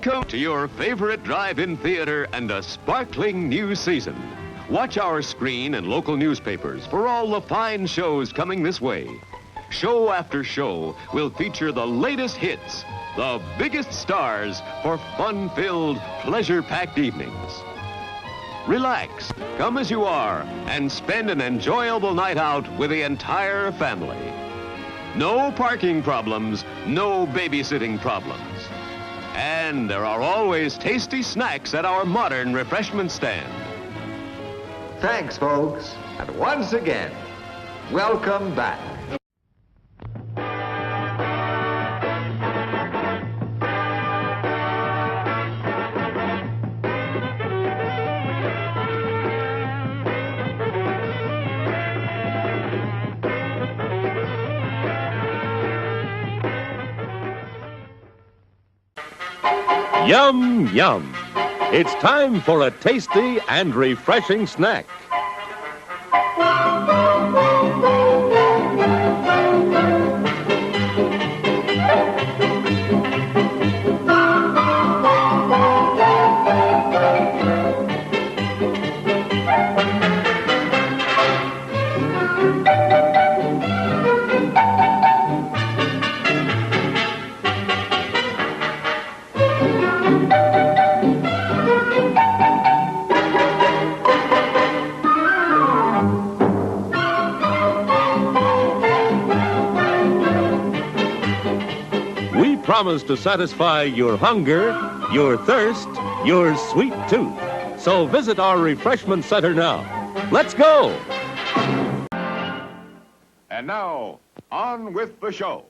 Welcome to your favorite drive-in theater and a sparkling new season. Watch our screen and local newspapers for all the fine shows coming this way. Show after show will feature the latest hits, the biggest stars for fun-filled, pleasure-packed evenings. Relax, come as you are, and spend an enjoyable night out with the entire family. No parking problems, no babysitting problems. And there are always tasty snacks at our modern refreshment stand. Thanks, folks. And once again, welcome back. Yum, yum. It's time for a tasty and refreshing snack. Promise to satisfy your hunger, your thirst, your sweet tooth. So visit our refreshment center now. Let's go! And now, on with the show.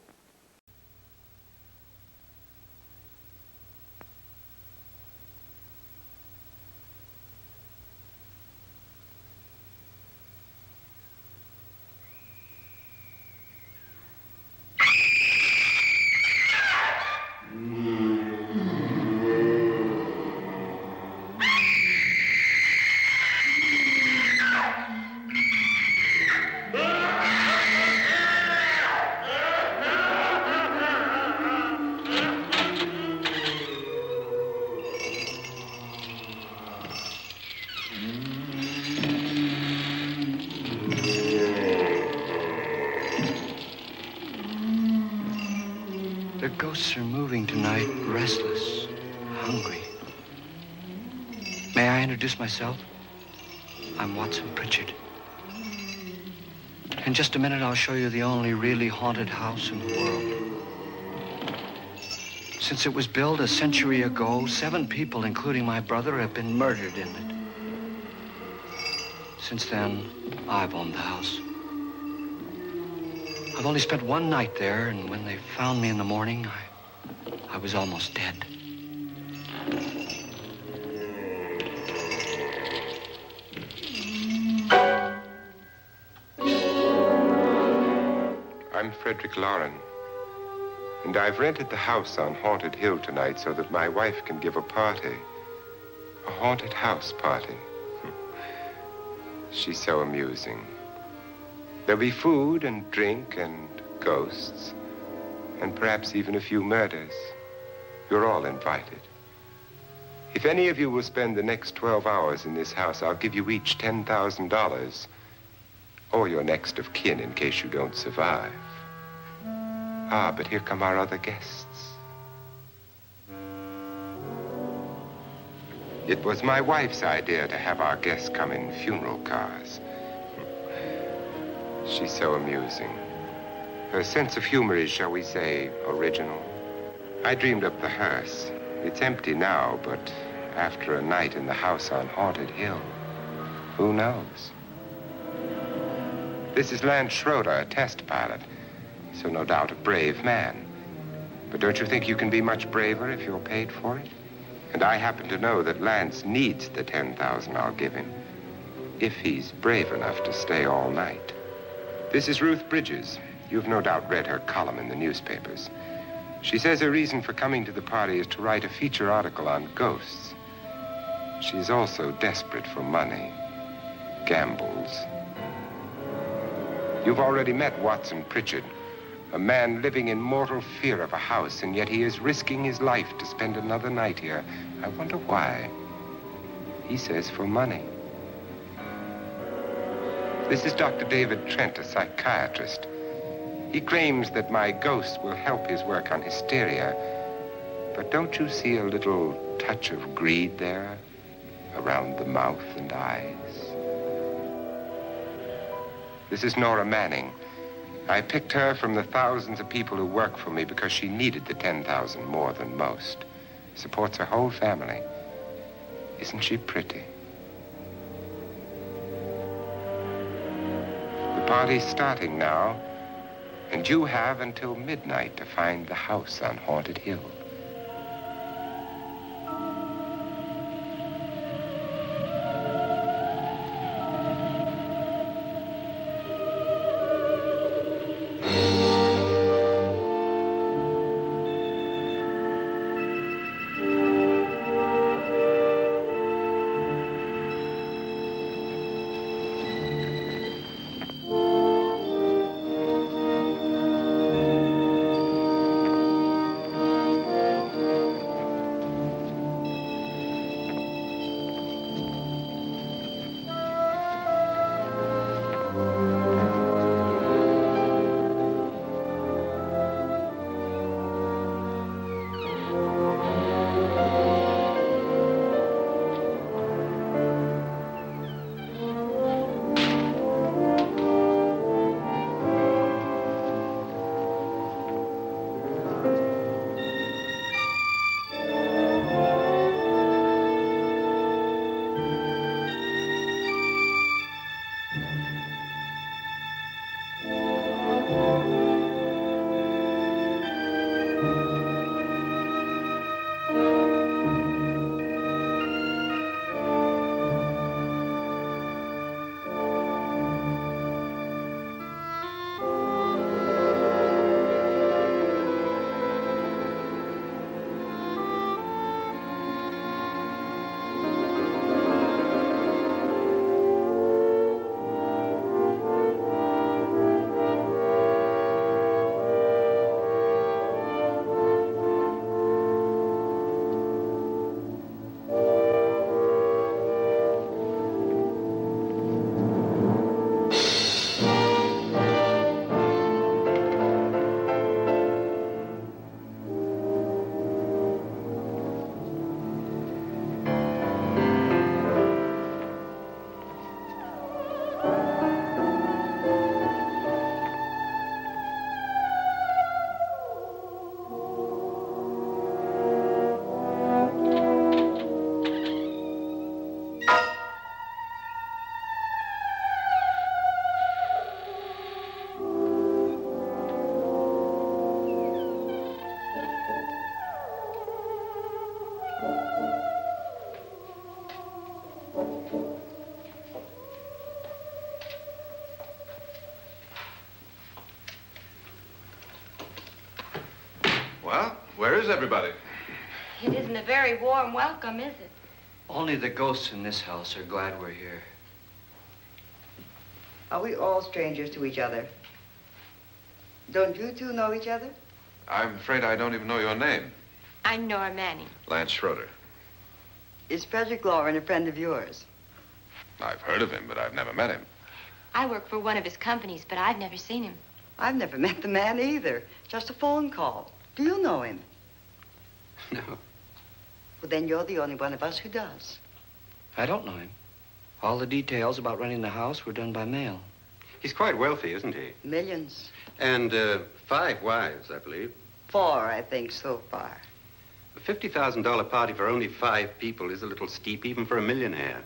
The ghosts are moving tonight, restless, hungry. May I introduce myself? I'm Watson Pritchard. In just a minute, I'll show you the only really haunted house in the world. Since it was built a century ago, 7 people, including my brother, have been murdered in it. Since then, I've owned the house. I've only spent one night there, and when they found me in the morning, I was almost dead. I'm Frederick Lauren, and I've rented the house on Haunted Hill tonight so that my wife can give a party. A haunted house party. She's so amusing. There'll be food and drink and ghosts, and perhaps even a few murders. You're all invited. If any of you will spend the next 12 hours in this house, I'll give you each $10,000, or your next of kin in case you don't survive. Ah, but here come our other guests. It was my wife's idea to have our guests come in funeral cars. She's so amusing. Her sense of humor is, shall we say, original. I dreamed up the hearse. It's empty now, but after a night in the house on Haunted Hill, who knows? This is Lance Schroeder, a test pilot, so no doubt a brave man. But don't you think you can be much braver if you're paid for it? And I happen to know that Lance needs the $10,000 I'll give him, if he's brave enough to stay all night. This is Ruth Bridges. You've no doubt read her column in the newspapers. She says her reason for coming to the party is to write a feature article on ghosts. She's also desperate for money. Gambles. You've already met Watson Pritchard, A man living in mortal fear of a house, and yet he is risking his life to spend another night here. I wonder why. He says for money. This is Dr. David Trent, a psychiatrist. He claims that my ghost will help his work on hysteria. But don't you see a little touch of greed there around the mouth and eyes? This is Nora Manning. I picked her from the thousands of people who work for me because she needed the 10,000 more than most. Supports her whole family. Isn't she pretty? The party's starting now, and you have until midnight to find the house on Haunted Hill. Well, where is everybody? It isn't a very warm welcome, is it? Only the ghosts in this house are glad we're here. Are we all strangers to each other? Don't you two know each other? I'm afraid I don't even know your name. I'm Nora Manning. Lance Schroeder. Is Frederick Lauren a friend of yours? I've heard of him, but I've never met him. I work for one of his companies, but I've never seen him. I've never met the man either. Just a phone call. Do you know him? No, Well, then you're the only one of us who does. I don't know him. All the details about renting the house were done by mail. He's quite wealthy, isn't he? Millions. And 5 wives, I believe. 4, I think, so far. A $50,000 party for only 5 people is a little steep, even for a millionaire.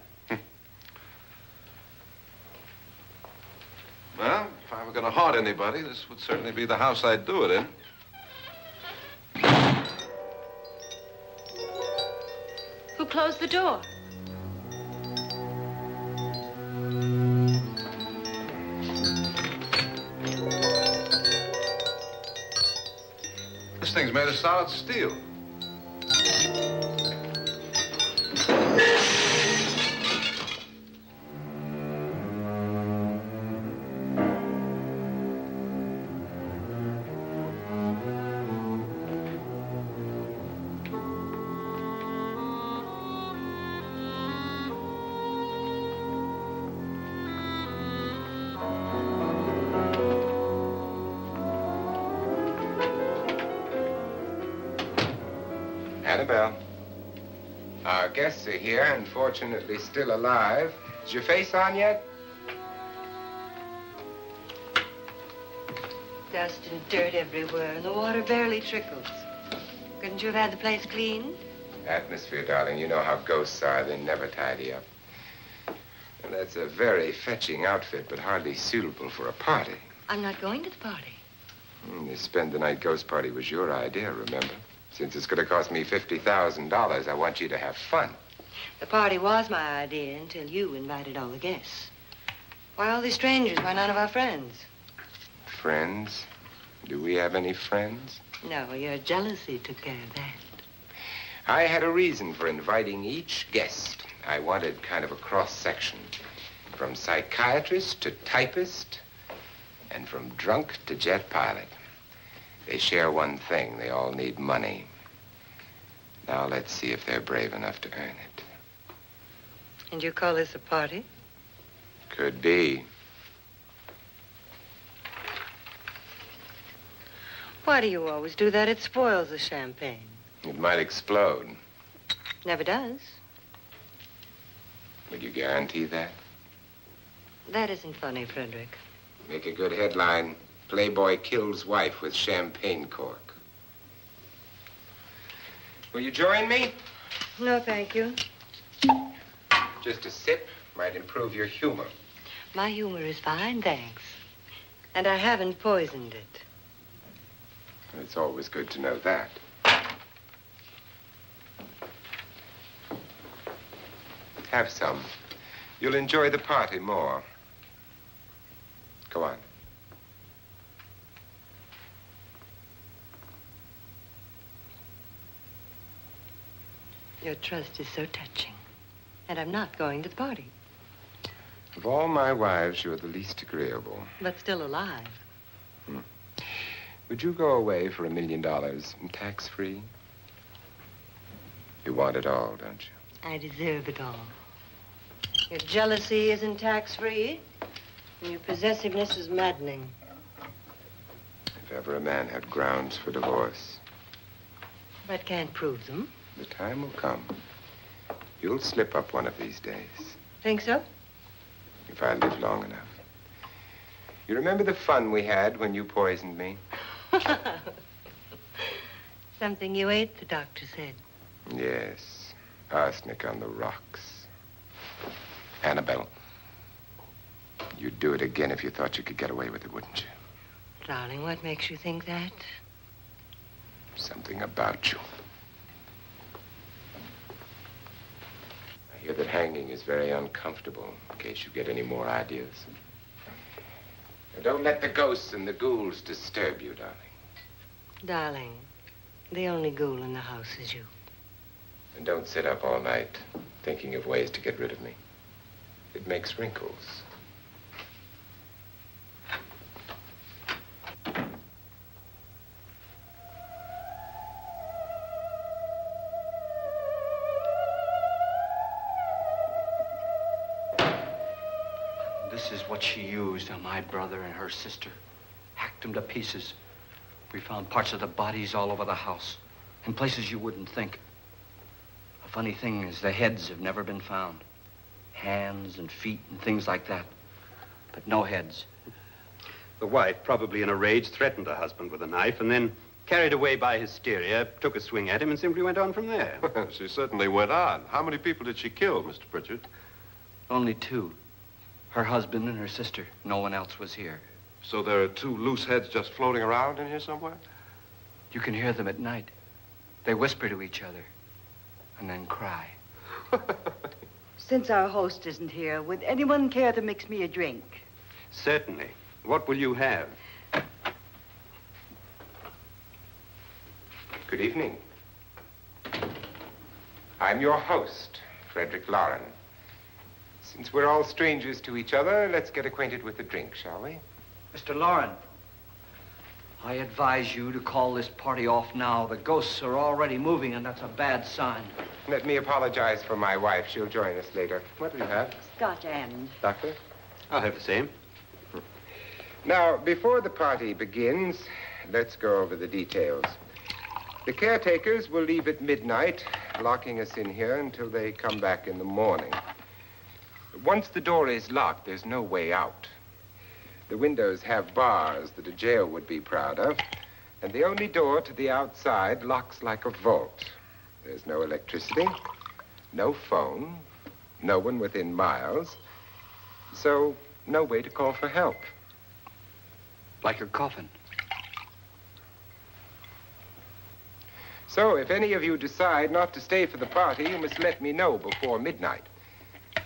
Well, if I were going to haunt anybody, this would certainly be the house I'd do it in. Who closed the door? This thing's made of solid steel. Annabelle. Our guests are here, and fortunately still alive. Is your face on yet? Dust and dirt everywhere, and the water barely trickles. Couldn't you have had the place cleaned? Atmosphere, darling. You know how ghosts are. They never tidy up. And that's a very fetching outfit, but hardly suitable for a party. I'm not going to the party. The spend-the-night ghost party was your idea, remember? Since it's going to cost me $50,000, I want you to have fun. The party was my idea until you invited all the guests. Why all these strangers? Why none of our friends? Friends? Do we have any friends? No, your jealousy took care of that. I had a reason for inviting each guest. I wanted kind of a cross-section. From psychiatrist to typist, and from drunk to jet pilot. They share one thing. They all need money. Now let's see if they're brave enough to earn it. And you call this a party? Could be. Why do you always do that? It spoils the champagne. It might explode. Never does. Would you guarantee that? That isn't funny, Frederick. Make a good headline. Playboy kills wife with champagne cork. Will you join me? No, thank you. Just a sip might improve your humor. My humor is fine, thanks. And I haven't poisoned it. It's always good to know that. Have some. You'll enjoy the party more. Go on. Your trust is so touching. And I'm not going to the party. Of all my wives, you're the least agreeable. But still alive. Would you go away for $1 million and tax-free? You want it all, don't you? I deserve it all. Your jealousy isn't tax-free, and your possessiveness is maddening. If ever a man had grounds for divorce. But can't prove them. The time will come. You'll slip up one of these days. Think so? If I live long enough. You remember the fun we had when you poisoned me? Something you ate, the doctor said. Yes. Arsenic on the rocks. Annabelle, you'd do it again if you thought you could get away with it, wouldn't you? Darling, what makes you think that? Something about you. I hear that hanging is very uncomfortable, in case you get any more ideas. Now, don't let the ghosts and the ghouls disturb you, darling. Darling, the only ghoul in the house is you. And don't sit up all night thinking of ways to get rid of me. It makes wrinkles. This is what she used on my brother and her sister. Hacked them to pieces. We found parts of the bodies all over the house, in places you wouldn't think. The funny thing is the heads have never been found. Hands and feet and things like that. But no heads. The wife, probably in a rage, threatened her husband with a knife and then, carried away by hysteria, took a swing at him and simply went on from there. She certainly went on. How many people did she kill, Mr. Pritchard? Only two. Her husband and her sister. No one else was here. So there are two loose heads just floating around in here somewhere? You can hear them at night. They whisper to each other and then cry. Since our host isn't here, would anyone care to mix me a drink? Certainly. What will you have? Good evening. I'm your host, Frederick Loren. Since we're all strangers to each other, let's get acquainted with a drink, shall we? Mr. Loren, I advise you to call this party off now. The ghosts are already moving, and that's a bad sign. Let me apologize for my wife. She'll join us later. What do you have? Scotch and. Doctor? I'll have the same. Now, before the party begins, let's go over the details. The caretakers will leave at midnight, locking us in here until they come back in the morning. Once the door is locked, there's no way out. The windows have bars that a jail would be proud of, and the only door to the outside locks like a vault. There's no electricity, no phone, no one within miles, so no way to call for help. Like your coffin. So if any of you decide not to stay for the party, you must let me know before midnight.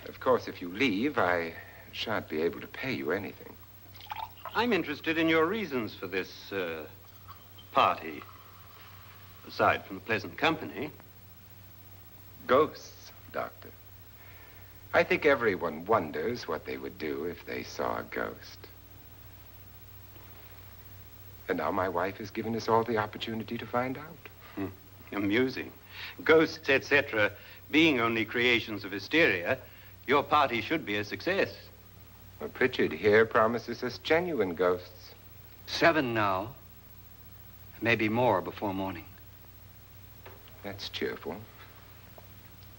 Of course, if you leave, I shan't be able to pay you anything. I'm interested in your reasons for this, party. Aside from the pleasant company. Ghosts, Doctor. I think everyone wonders what they would do if they saw a ghost. And now my wife has given us all the opportunity to find out. Amusing. Ghosts, etc., being only creations of hysteria, your party should be a success. Well, Pritchard here promises us genuine ghosts. 7 now. Maybe more before morning. That's cheerful.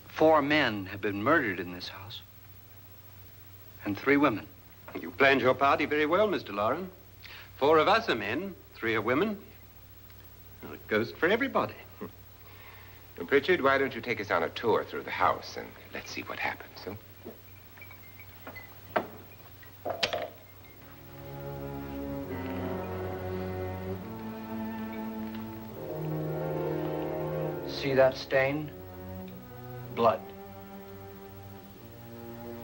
4 men have been murdered in this house. And 3 women. You planned your party very well, Mr. Loren. 4 of us are men, 3 are women. A ghost for everybody. And Pritchard, why don't you take us on a tour through the house and let's see what happens, huh? See that stain? Blood.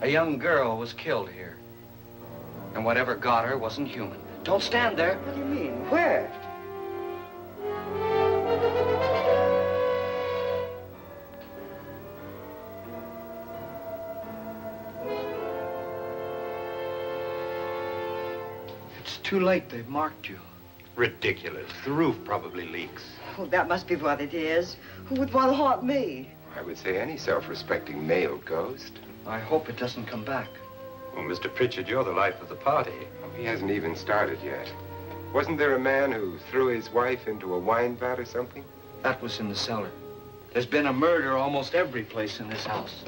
A young girl was killed here. And whatever got her wasn't human. Don't stand there. What do you mean? Where? It's too late. They've marked you. Ridiculous. The roof probably leaks. Oh, that must be what it is. Who would want to haunt me? I would say any self-respecting male ghost. I hope it doesn't come back. Well, Mr. Pritchard, you're the life of the party. Oh, he hasn't even started yet. Wasn't there a man who threw his wife into a wine vat or something? That was in the cellar. There's been a murder almost every place in this house.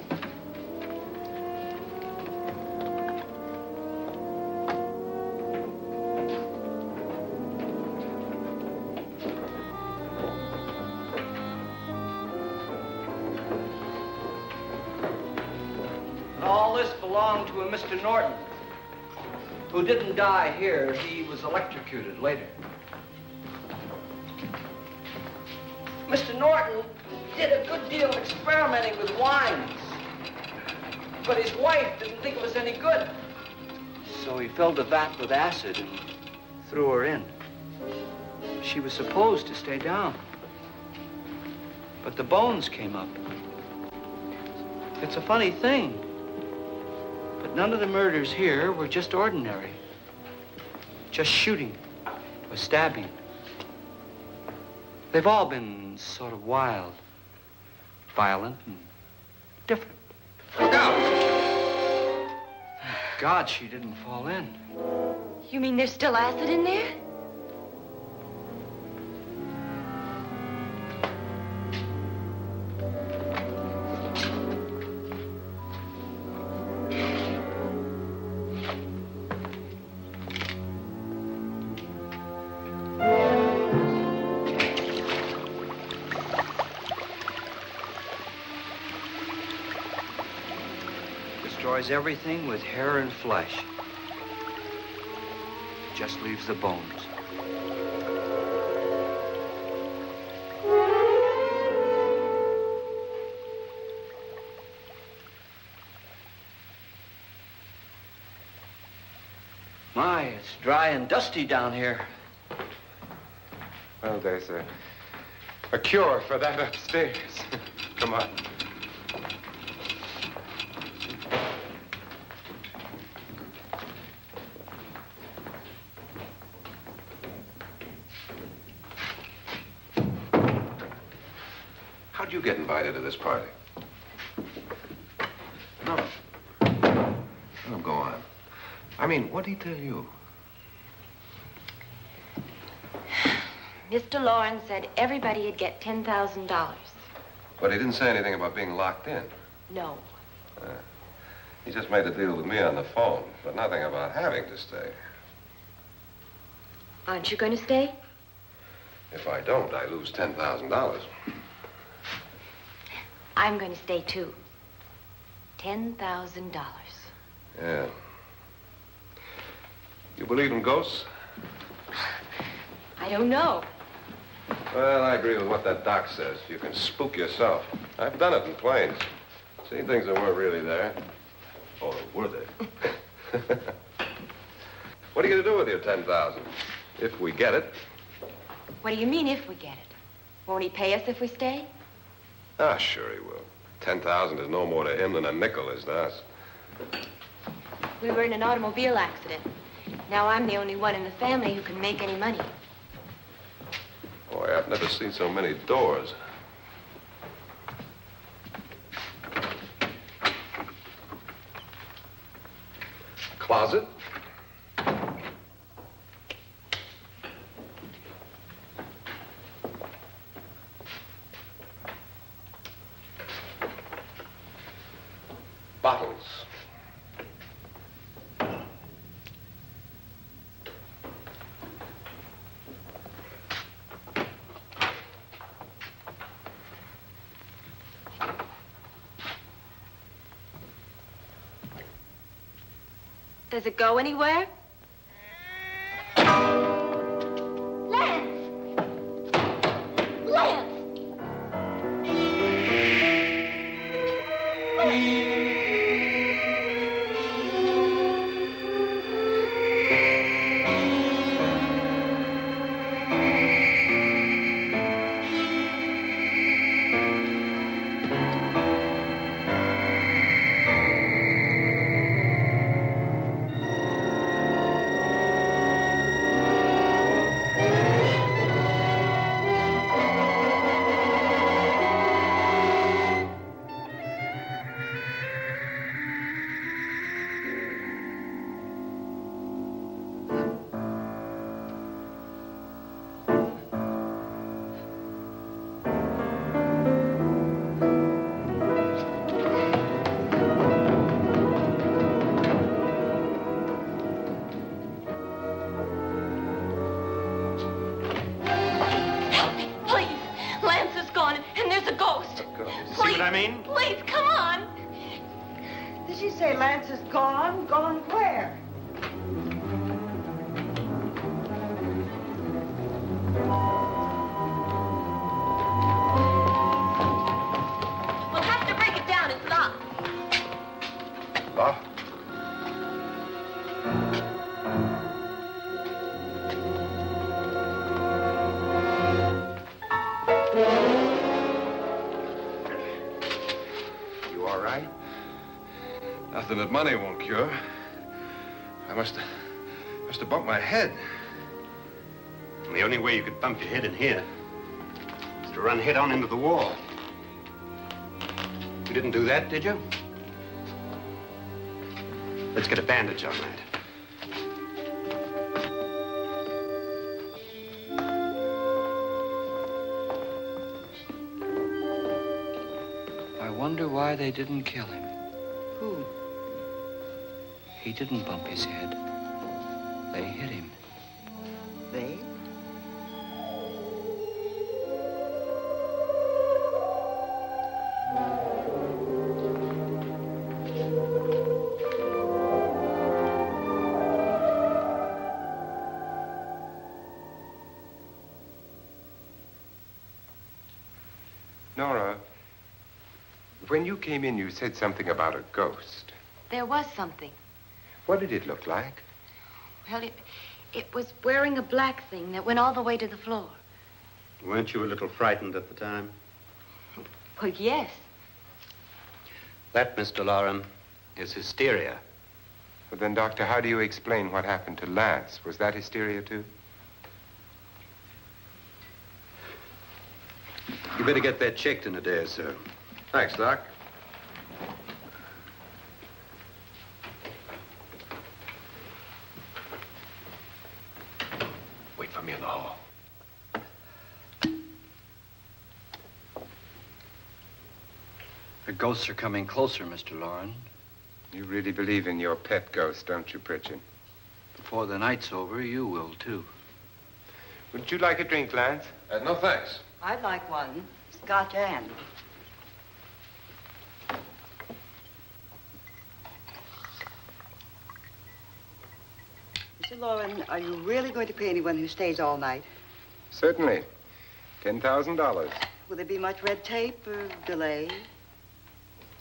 All this belonged to a Mr. Norton, who didn't die here. He was electrocuted later. Mr. Norton did a good deal of experimenting with wines, but his wife didn't think it was any good. So he filled the vat with acid and threw her in. She was supposed to stay down, but the bones came up. It's a funny thing, but none of the murders here were just ordinary. Just shooting or stabbing. They've all been sort of wild, violent, and different. Look out! Thank God she didn't fall in. You mean there's still acid in there? Destroys everything with hair and flesh. Just leaves the bones. My, it's dry and dusty down here. Well, there's a cure for that upstairs. Come on. How'd you get invited to this party? No. Oh, go on. I mean, what did he tell you? Mr. Lawrence said everybody'd get $10,000. But he didn't say anything about being locked in. No. He just made a deal with me on the phone, but nothing about having to stay. Aren't you going to stay? If I don't, I lose $10,000. I'm going to stay, too. $10,000. Yeah. You believe in ghosts? I don't know. Well, I agree with what that doc says. You can spook yourself. I've done it in planes. Seen things that weren't really there. Or were they? What are you going to do with your $10,000? If we get it. What do you mean, if we get it? Won't he pay us if we stay? Ah, sure he will. 10,000 is no more to him than a nickel is to us. We were in an automobile accident. Now I'm the only one in the family who can make any money. Boy, I've never seen so many doors. Closet. Bottles. Does it go anywhere? Lance! Lance! Please, come on. Did she say Lance is gone? Gone where? We'll have to break it down. It's locked. Locked? Nothing that money won't cure. I must have bumped my head. And the only way you could bump your head in here is to run head on into the wall. You didn't do that, did you? Let's get a bandage on that. I wonder why they didn't kill him. Who? He didn't bump his head. They hit him. They? Nora, when you came in, you said something about a ghost. There was something. What did it look like? Well, it was wearing a black thing that went all the way to the floor. Weren't you a little frightened at the time? Well, yes. That, Mr. Loren, is hysteria. Well, then, Doctor, how do you explain what happened to Lance? Was that hysteria, too? You better get that checked in a day or so. Thanks, Doc. Wait for me in the hall. ghosts are coming closer, Mr. Loren. You really believe in your pet ghost, don't you, Pritchard? Before the night's over, you will, too. Would you like a drink, Lance? No, thanks. I'd like one. Scotch and. Mr. Loren, are you really going to pay anyone who stays all night? Certainly. $10,000. Will there be much red tape or delay?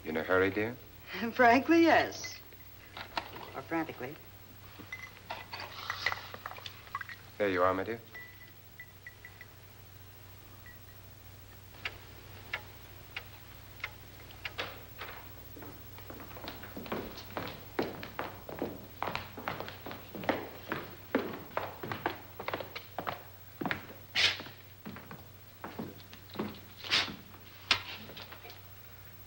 You in a hurry, dear? Frankly, yes. Or frantically. There you are, my dear.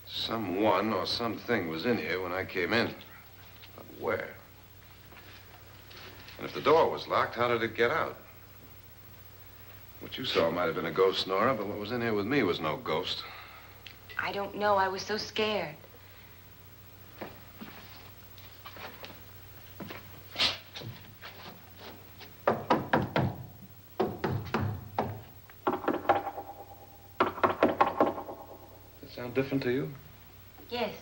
Someone or something was in here when I came in. But where? And if the door was locked, how did it get out? What you saw might have been a ghost, Nora, but what was in here with me was no ghost. I don't know. I was so scared. Does it sound different to you? Yes.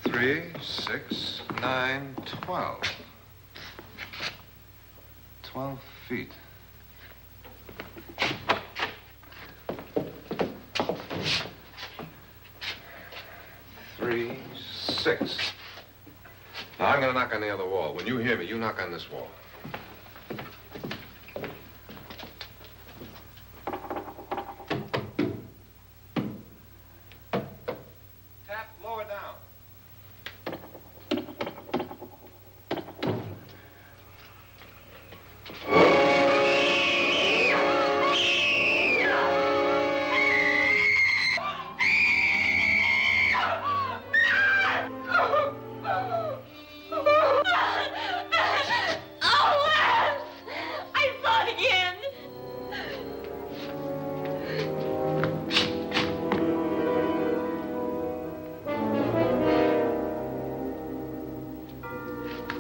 Three, 6, 9, 12. 12 feet. Three, 6. Now, I'm going to knock on the other wall. When you hear me, you knock on this wall. Tap lower down.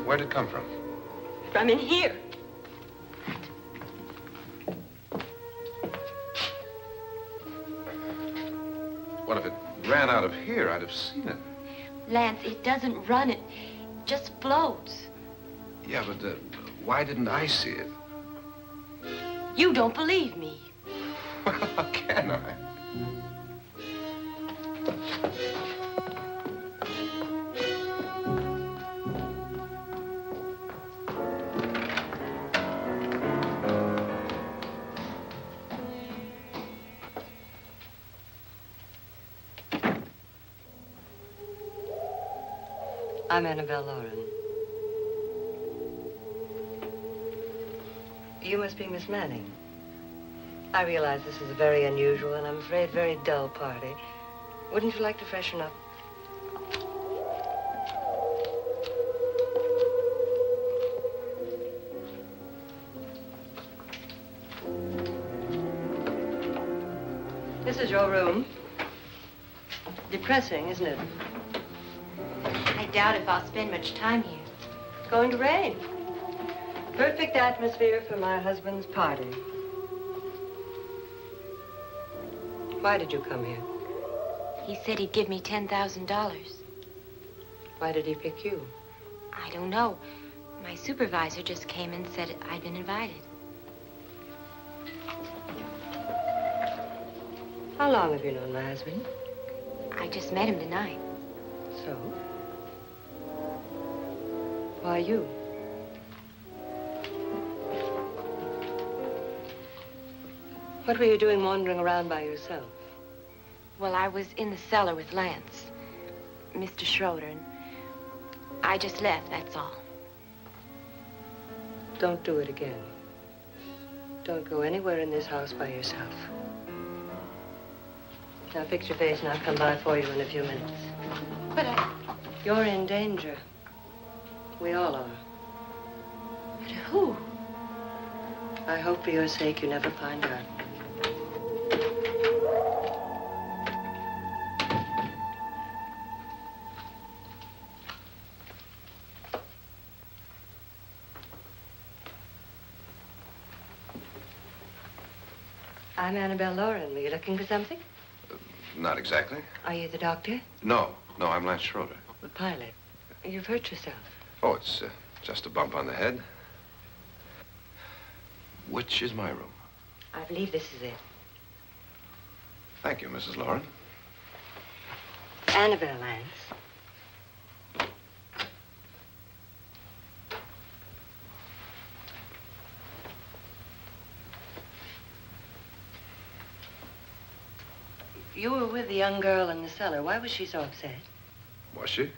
Where'd it come from? From in here. What if it ran out of here? I'd have seen it. Lance, it doesn't run. It just floats. Yeah, but why didn't I see it? You don't believe me. Well, how can I? I'm Annabelle Loren. You must be Miss Manning. I realize this is a very unusual and I'm afraid very dull party. Wouldn't you like to freshen up? This is your room. Depressing, isn't it? I doubt if I'll spend much time here. It's going to rain. Perfect atmosphere for my husband's party. Why did you come here? He said he'd give me $10,000. Why did he pick you? I don't know. My supervisor just came and said I'd been invited. How long have you known my husband? I just met him tonight. So? Why you? What were you doing wandering around by yourself? Well, I was in the cellar with Lance, Mr. Schroeder, and I just left, that's all. Don't do it again. Don't go anywhere in this house by yourself. Now fix your face and I'll come by for you in a few minutes. But You're in danger. We all are. But who? I hope for your sake you never find out. I'm Annabelle Lauren. Were you looking for something? Not exactly. Are you the doctor? No, I'm Lance Schroeder. The pilot. You've hurt yourself. Oh, it's just a bump on the head. Which is my room? I believe this is it. Thank you, Mrs. Lauren. Annabelle Lance. You were with the young girl in the cellar. Why was she so upset? Was she?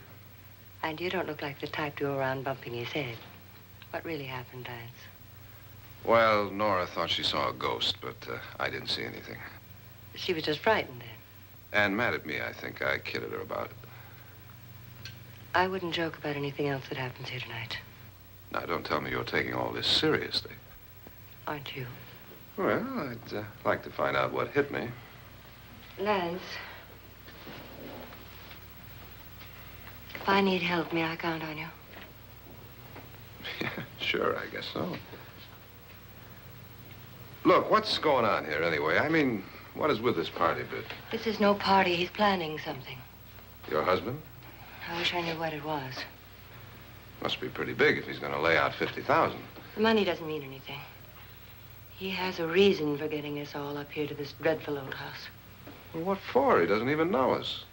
And you don't look like the type to go around bumping his head. What really happened, Lance? Well, Nora thought she saw a ghost, but I didn't see anything. She was just frightened then. And mad at me, I think. I kidded her about it. I wouldn't joke about anything else that happens here tonight. Now, don't tell me you're taking all this seriously. Aren't you? Well, I'd like to find out what hit me. Lance. If I need help, may I count on you? Yeah, sure, I guess so. Look, what's going on here anyway? I mean, what is with this party bit? This is no party. He's planning something. Your husband? I wish I knew what it was. Must be pretty big if he's going to lay out 50,000. The money doesn't mean anything. He has a reason for getting us all up here to this dreadful old house. Well, what for? He doesn't even know us.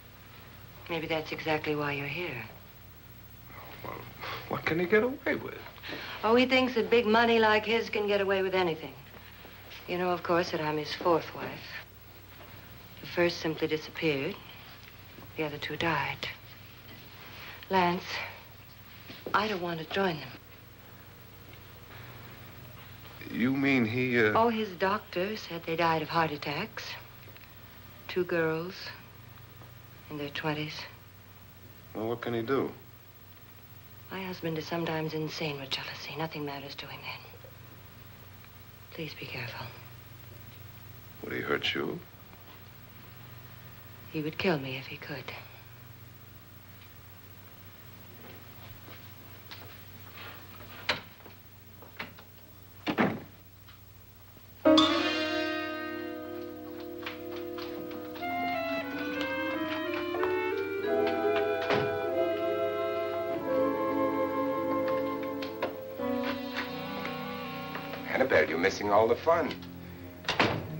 Maybe that's exactly why you're here. Well, what can he get away with? Oh, he thinks that big money like his can get away with anything. You know, of course, that I'm his fourth wife. The first simply disappeared. The other two died. Lance, I don't want to join them. You mean he, Oh, his doctor said they died of heart attacks. 2 girls in their 20s. Well, what can he do? My husband is sometimes insane with jealousy. Nothing matters to him then. Please be careful. Would he hurt you? He would kill me if he could. Annabelle, you're missing all the fun.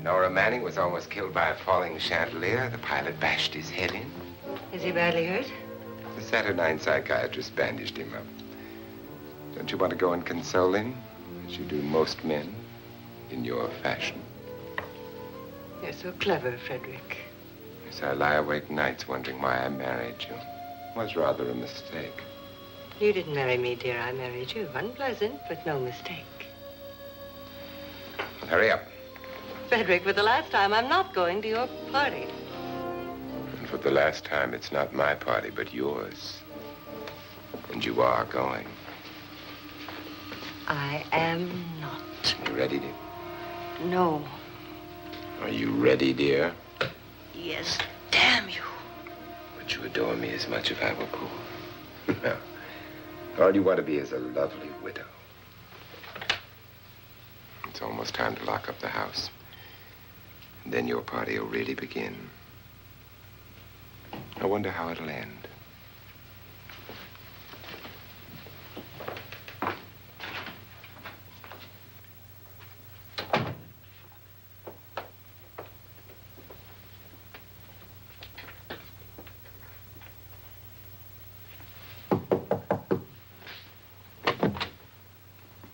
Nora Manning was almost killed by a falling chandelier. The pilot bashed his head in. Is he badly hurt? The Saturnine psychiatrist bandaged him up. Don't you want to go and console him, as you do most men, in your fashion? You're so clever, Frederick. Yes, I lie awake nights wondering why I married you. It was rather a mistake. You didn't marry me, dear. I married you. Unpleasant, but no mistake. Hurry up. Frederick, for the last time, I'm not going to your party. And for the last time, it's not my party, but yours. And you are going. I am not. You ready, dear? No. Are you ready, dear? Yes, damn you. Would you adore me as much if I were poor? No. All you want to be is a lovely widow. It's almost time to lock up the house. And then your party will really begin. I wonder how it'll end.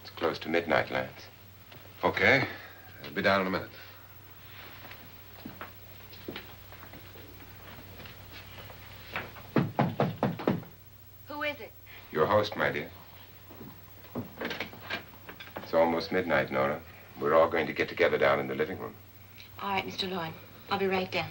It's close to midnight, Lance. Okay. I'll be down in a minute. Who is it? Your host, my dear. It's almost midnight, Nora. We're all going to get together down in the living room. All right, Mr. Lauren. I'll be right down.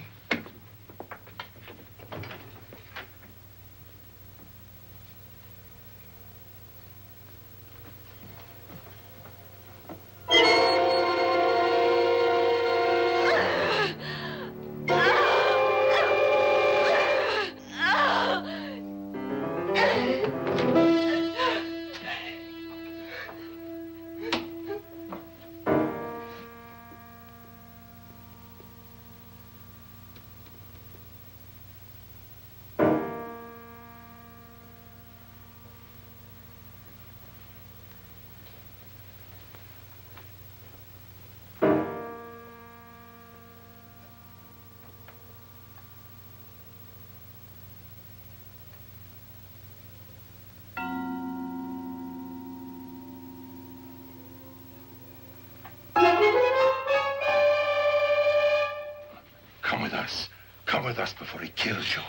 with us. Come with us before he kills you.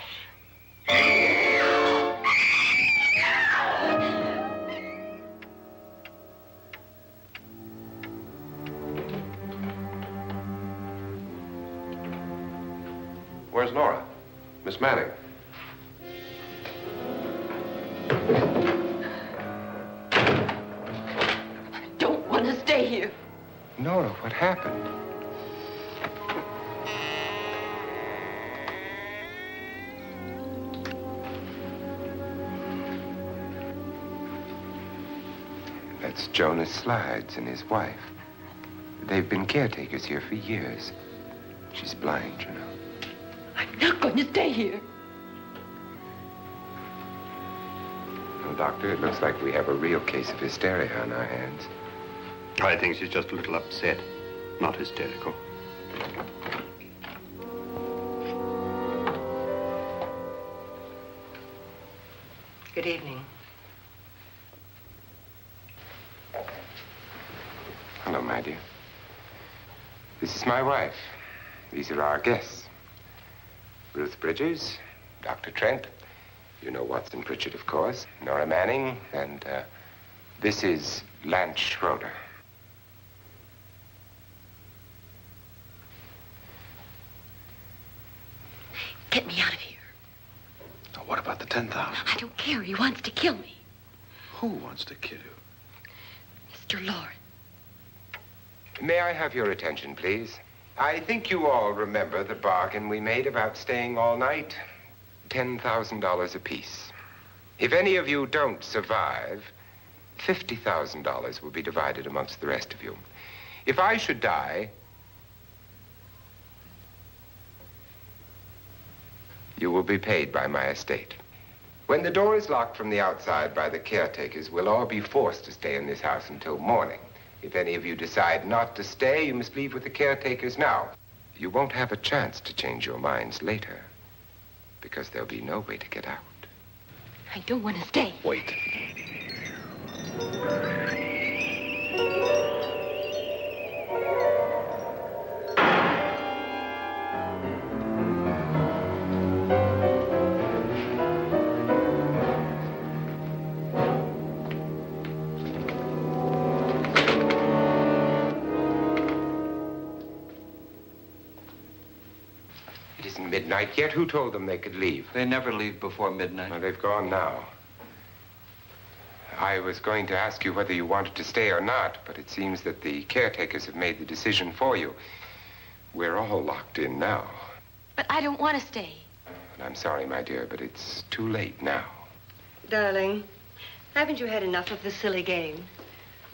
Where's Nora? Miss Manning. I don't want to stay here. Nora, what happened? That's Jonas Slides and his wife. They've been caretakers here for years. She's blind, you know. I'm not going to stay here. Well, Doctor, it looks like we have a real case of hysteria on our hands. I think she's just a little upset, not hysterical. Good evening. Hello, my dear. This is my wife. These are our guests. Ruth Bridges, Dr. Trent. You know Watson Pritchard, of course. Nora Manning, and this is Lance Schroeder. Get me out of here. Now, what about the 10,000? I don't care. He wants to kill me. Who wants to kill you? Mr. Lawrence. May I have your attention, please? I think you all remember the bargain we made about staying all night. $10,000 apiece. If any of you don't survive, $50,000 will be divided amongst the rest of you. If I should die, you will be paid by my estate. When the door is locked from the outside by the caretakers, we'll all be forced to stay in this house until morning. If any of you decide not to stay, you must leave with the caretakers now. You won't have a chance to change your minds later, because there'll be no way to get out. I don't want to stay. Wait. Midnight yet? Who told them they could leave? They never leave before midnight. Well, they've gone now. I was going to ask you whether you wanted to stay or not, but it seems that the caretakers have made the decision for you. We're all locked in now. But I don't want to stay. And I'm sorry, my dear, but it's too late now. Darling, haven't you had enough of the silly game?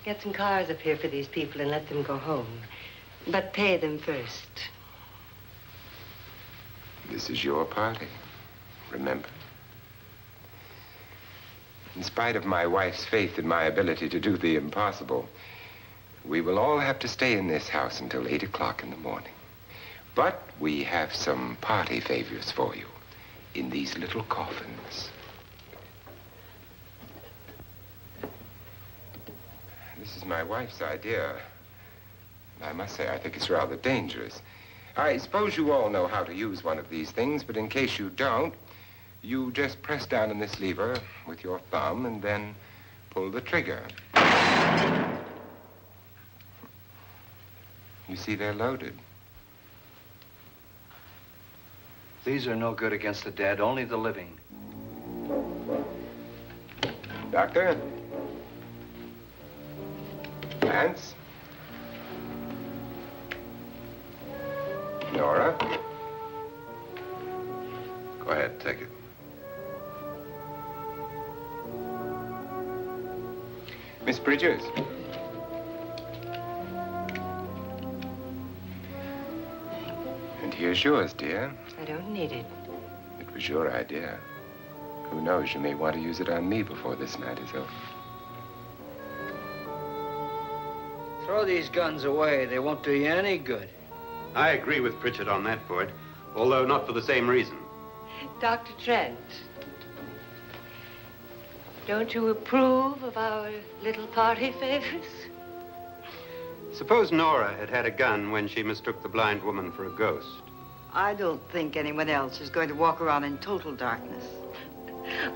Get some cars up here for these people and let them go home. But pay them first. This is your party, remember? In spite of my wife's faith in my ability to do the impossible, we will all have to stay in this house until 8 o'clock in the morning. But we have some party favors for you in these little coffins. This is my wife's idea. I must say, I think it's rather dangerous. I suppose you all know how to use one of these things, but in case you don't, you just press down on this lever with your thumb and then pull the trigger. You see, they're loaded. These are no good against the dead, only the living. Doctor? Lance? Nora? Go ahead, take it. Miss Bridges? And here's yours, dear. I don't need it. It was your idea. Who knows, you may want to use it on me before this night is over. Throw these guns away. They won't do you any good. I agree with Pritchard on that point, although not for the same reason. Dr. Trent, don't you approve of our little party favors? Suppose Nora had had a gun when she mistook the blind woman for a ghost. I don't think anyone else is going to walk around in total darkness.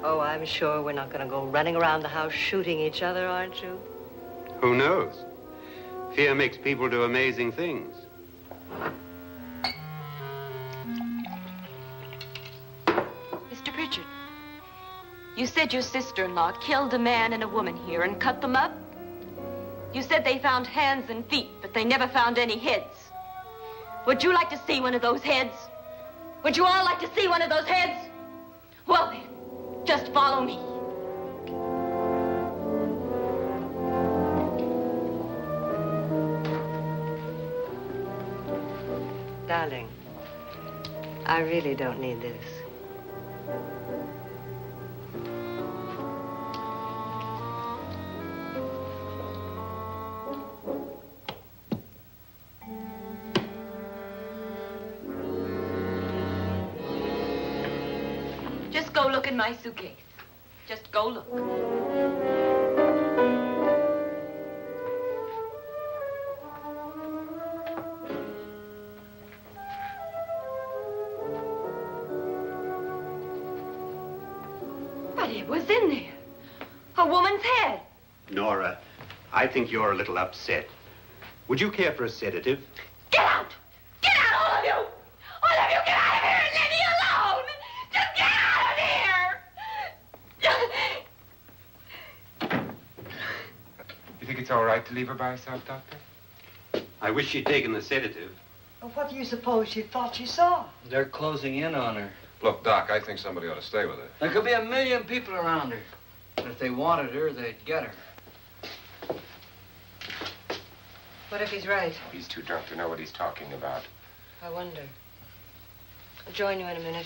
Oh, I'm sure we're not going to go running around the house shooting each other, aren't you? Who knows? Fear makes people do amazing things. Mr. Pritchard, you said your sister-in-law killed a man and a woman here and cut them up? You said they found hands and feet, but they never found any heads. Would you like to see one of those heads? Would you all like to see one of those heads? Well then, just follow me. Darling, I really don't need this. Just go look in my suitcase. Just go look. But it was in there. A woman's head. Nora, I think you're a little upset. Would you care for a sedative? Get out! Get out, all of you! All of you, get out of here and leave me alone! Just get out of here! You think it's all right to leave her by herself, Doctor? I wish she'd taken the sedative. Well, what do you suppose she thought she saw? They're closing in on her. Look, Doc, I think somebody ought to stay with her. There could be 1 million people around her. But if they wanted her, they'd get her. What if he's right? He's too drunk to know what he's talking about. I wonder. I'll join you in a minute.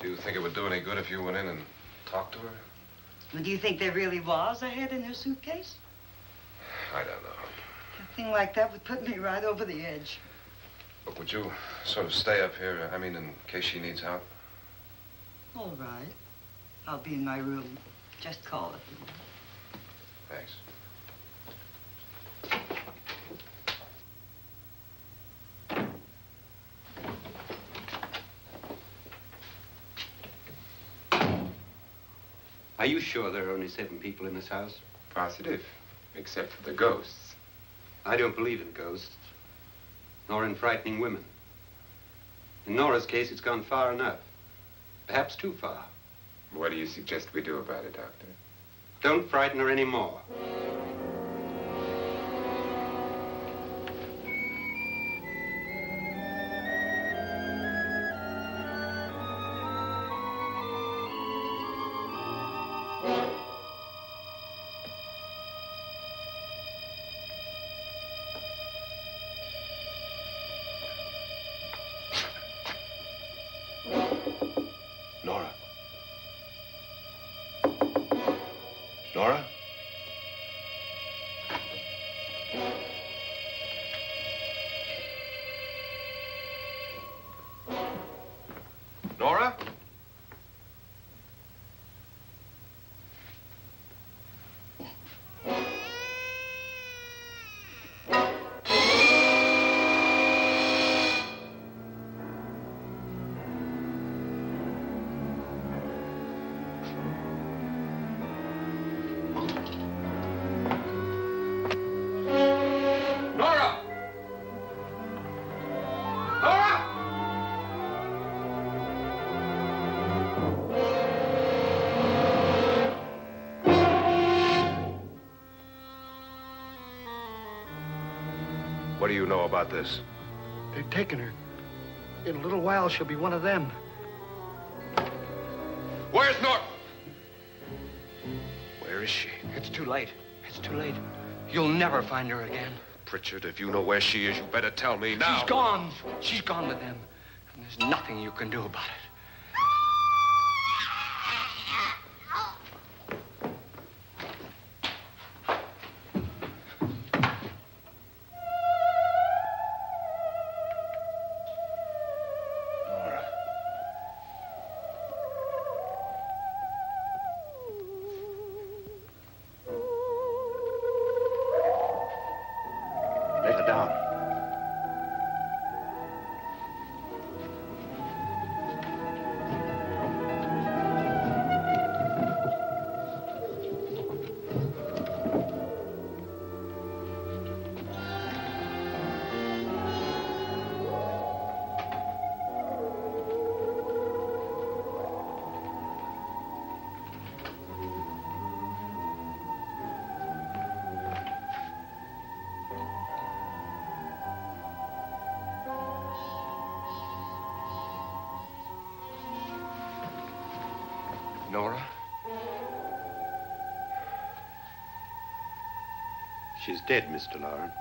Do you think it would do any good if you went in and talked to her? Well, do you think there really was a head in her suitcase? I don't know. A thing like that would put me right over the edge. Look, would you sort of stay up here, I mean, in case she needs help? All right. I'll be in my room. Just call it. Thanks. Are you sure there are only 7 people in this house? Positive, except for the ghosts. I don't believe in ghosts, nor in frightening women. In Nora's case, it's gone far enough. Perhaps too far. What do you suggest we do about it, Doctor? Don't frighten her anymore. Nora? Nora? Nora? Nora! Nora! What do you know about this? They've taken her. In a little while, she'll be one of them. Where's Nora? Where is she? It's too late. It's too late. You'll never find her again. Pritchard, if you know where she is, you better tell me now. She's gone. She's gone with them. And there's nothing you can do about it. Nora. Nora? She's dead, Mr. Loren.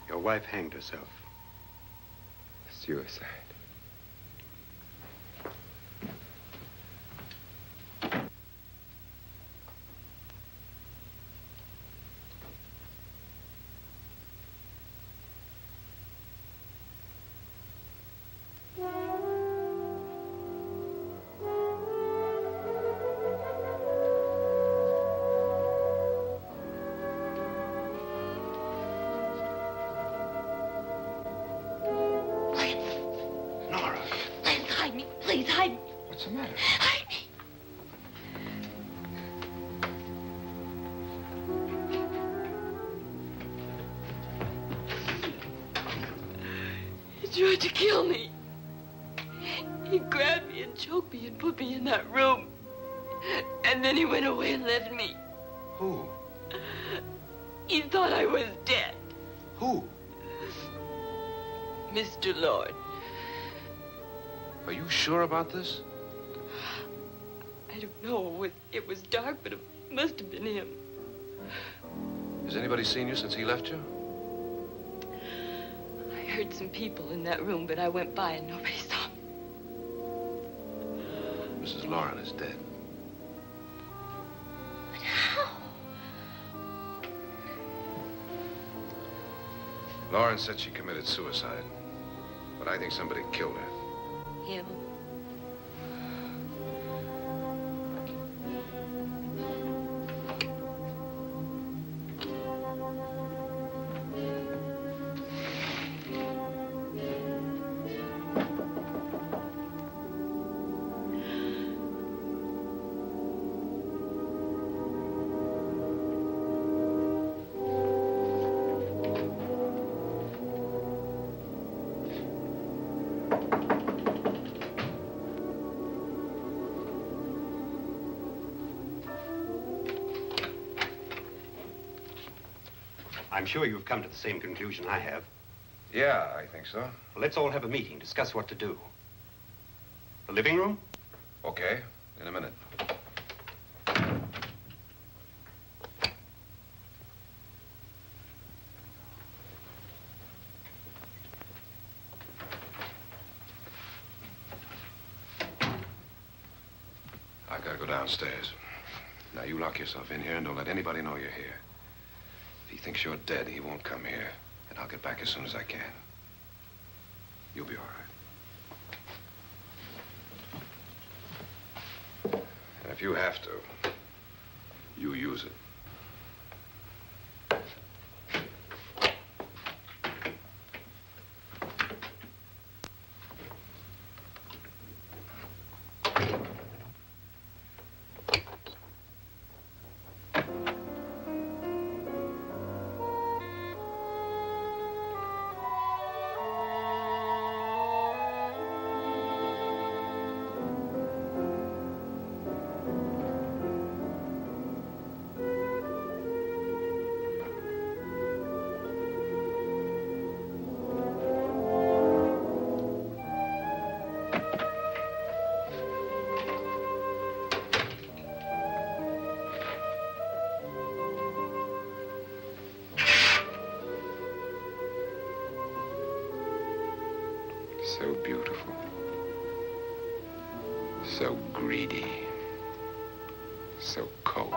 Your wife hanged herself. Suicide. Please, hide me. What's the matter? Hide me. He tried to kill me. He grabbed me and choked me and put me in that room. And then he went away and left me. Who? He thought I was dead. Who? Mr. Lord. Are you sure about this? I don't know. It was dark, but it must have been him. Has anybody seen you since he left you? I heard some people in that room, but I went by and nobody saw me. Mrs. Loren is dead. But how? Loren said she committed suicide, but I think somebody killed her. Him? I'm sure you've come to the same conclusion I have. Yeah, I think so. Well, let's all have a meeting, discuss what to do. The living room? Okay, in a minute. I gotta go downstairs. Now, you lock yourself in here and don't let anybody know you're here. If he thinks you're dead, he won't come here. And I'll get back as soon as I can. You'll be all right. And if you have to, you use it. So beautiful. So greedy. So cold.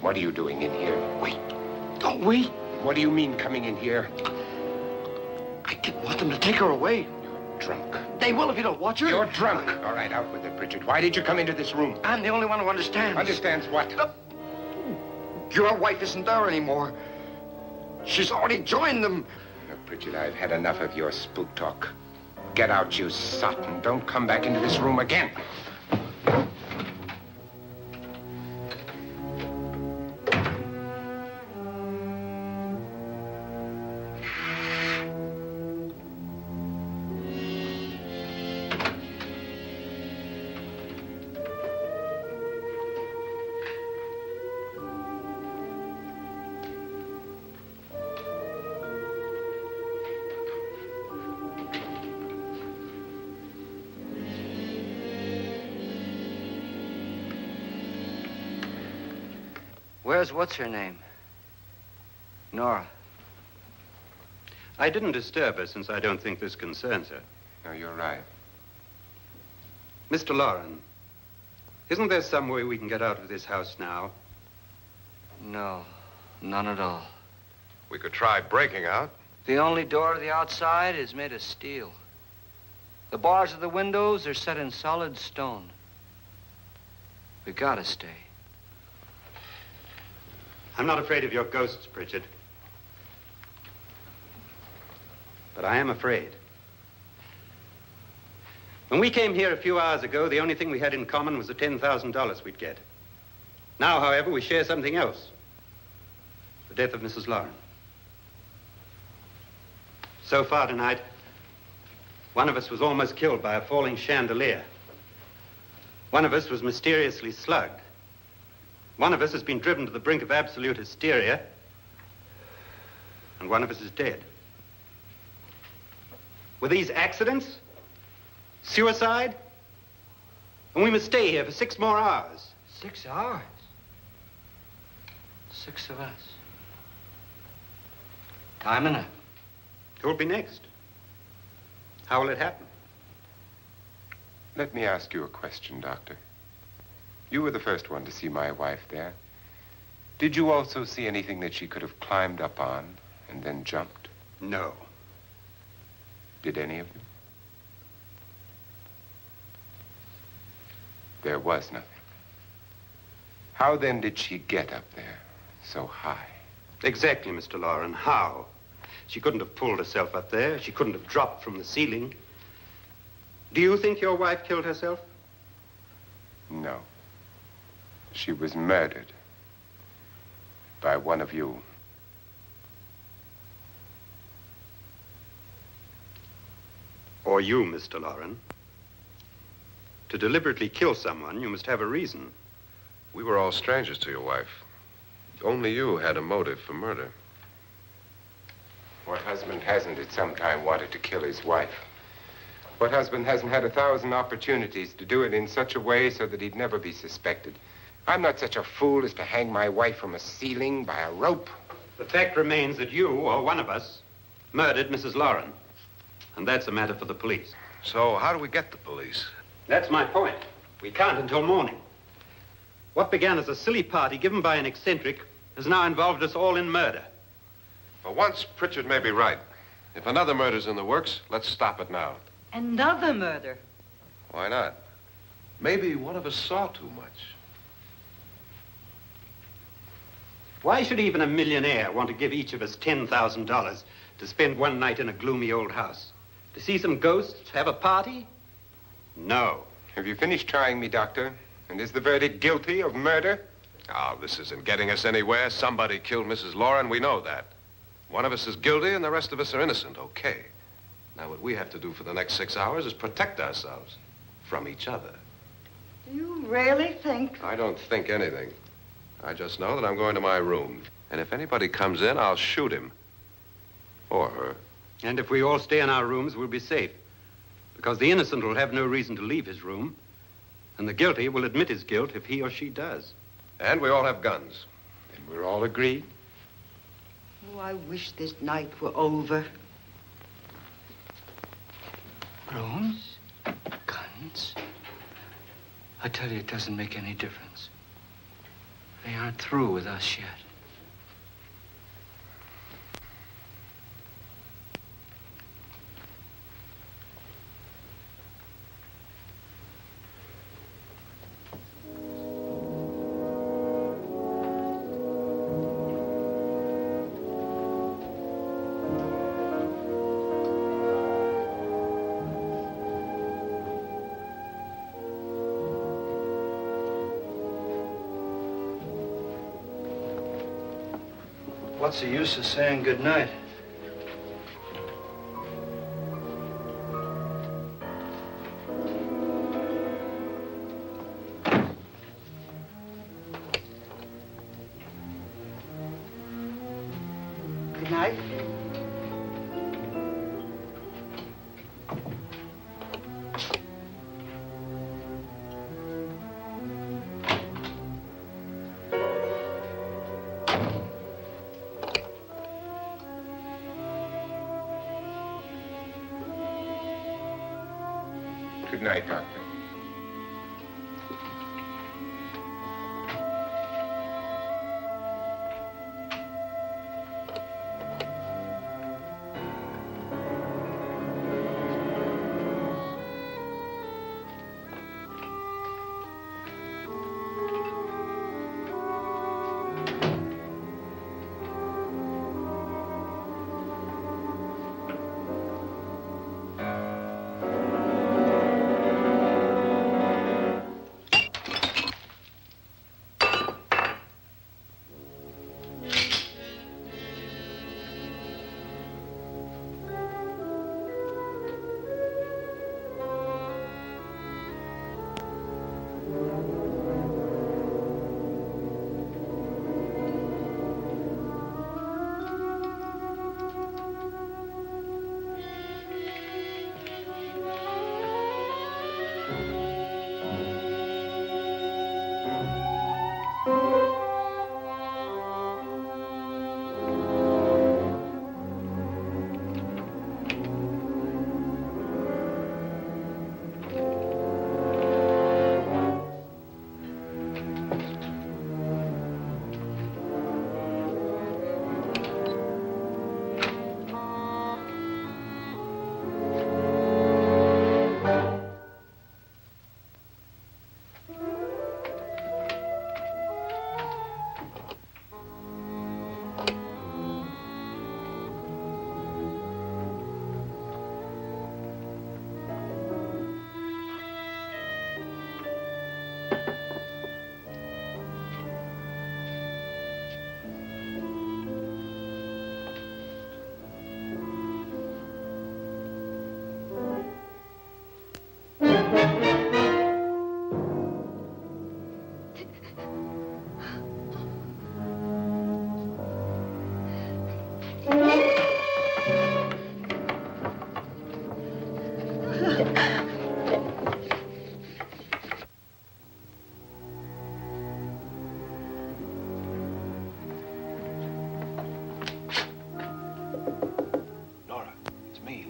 What are you doing in here? Wait. Don't wait. What do you mean coming in here? I didn't want them to take her away. You're drunk. They will if you don't watch her. You're drunk. All right, out with it, Bridget. Why did you come into this room? I'm the only one who understands. Understands what? Your wife isn't there anymore. She's already joined them. Bridget, I've had enough of your spook talk. Get out, you sot, and don't come back into this room again. Where's what's-her-name? Nora. I didn't disturb her since I don't think this concerns her. No, you're right. Mr. Loren, isn't there some way we can get out of this house now? No, none at all. We could try breaking out. The only door to the outside is made of steel. The bars of the windows are set in solid stone. We gotta stay. I'm not afraid of your ghosts, Pritchard. But I am afraid. When we came here a few hours ago, the only thing we had in common was the $10,000 we'd get. Now, however, we share something else. The death of Mrs. Loren. So far tonight, one of us was almost killed by a falling chandelier. One of us was mysteriously slugged. One of us has been driven to the brink of absolute hysteria. And one of us is dead. Were these accidents? Suicide? And we must stay here for 6 more hours. 6 hours? 6 of us. Time enough. Who'll be next? How will it happen? Let me ask you a question, Doctor. You were the first one to see my wife there. Did you also see anything that she could have climbed up on and then jumped? No. Did any of you? There was nothing. How then did she get up there so high? Exactly, Mr. Loren. How? She couldn't have pulled herself up there. She couldn't have dropped from the ceiling. Do you think your wife killed herself? No. She was murdered by one of you. Or you, Mr. Loren. To deliberately kill someone, you must have a reason. We were all strangers to your wife. Only you had a motive for murder. What husband hasn't at some time wanted to kill his wife? What husband hasn't had 1,000 opportunities to do it in such a way so that he'd never be suspected? I'm not such a fool as to hang my wife from a ceiling by a rope. The fact remains that you, or one of us, murdered Mrs. Loren. And that's a matter for the police. So how do we get the police? That's my point. We can't until morning. What began as a silly party given by an eccentric has now involved us all in murder. For once, Pritchard may be right. If another murder's in the works, let's stop it now. Another murder? Why not? Maybe one of us saw too much. Why should even a millionaire want to give each of us $10,000 to spend one night in a gloomy old house? To see some ghosts, have a party? No. Have you finished trying me, Doctor? And is the verdict guilty of murder? Oh, this isn't getting us anywhere. Somebody killed Mrs. Loren, we know that. One of us is guilty and the rest of us are innocent, okay. Now, what we have to do for the next 6 hours is protect ourselves from each other. Do you really think? I don't think anything. I just know that I'm going to my room. And if anybody comes in, I'll shoot him. Or her. And if we all stay in our rooms, we'll be safe. Because the innocent will have no reason to leave his room. And the guilty will admit his guilt if he or she does. And we all have guns. And we're all agreed? Oh, I wish this night were over. Rooms? Guns? I tell you, it doesn't make any difference. They aren't through with us yet. What's the use of saying good night? Good night. Good night, Doctor.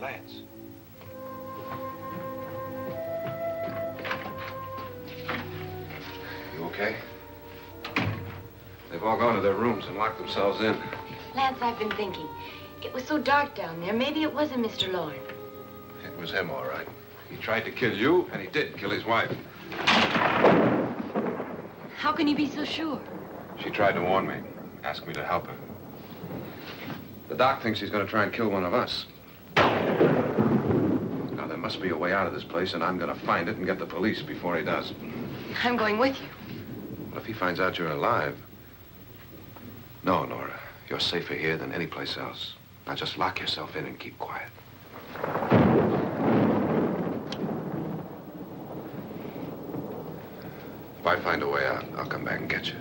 Lance. You okay? They've all gone to their rooms and locked themselves in. Lance, I've been thinking. It was so dark down there. Maybe it wasn't Mr. Lorne. It was him, all right. He tried to kill you, and he did kill his wife. How can you be so sure? She tried to warn me, asked me to help her. The doc thinks he's going to try and kill one of us. Now, there must be a way out of this place, and I'm going to find it and get the police before he does. I'm going with you. What if he finds out you're alive? No, Nora. You're safer here than any place else. Now just lock yourself in and keep quiet. If I find a way out, I'll come back and get you.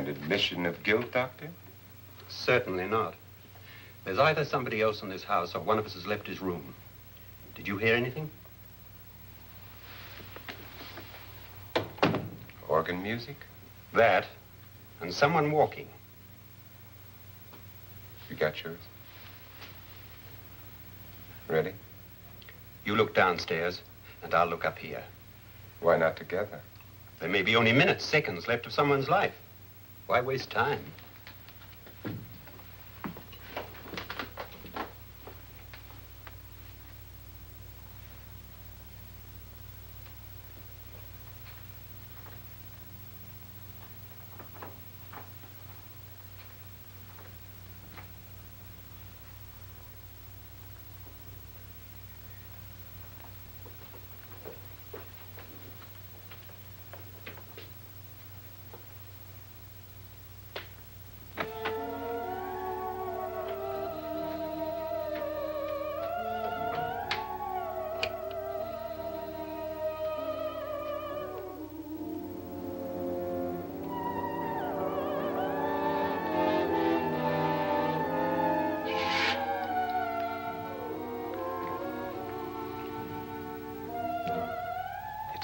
An admission of guilt, Doctor? Certainly not. There's either somebody else in this house or one of us has left his room. Did you hear anything? Organ music? That, and someone walking. You got yours? Ready? You look downstairs, and I'll look up here. Why not together? There may be only minutes, seconds left of someone's life. Why waste time?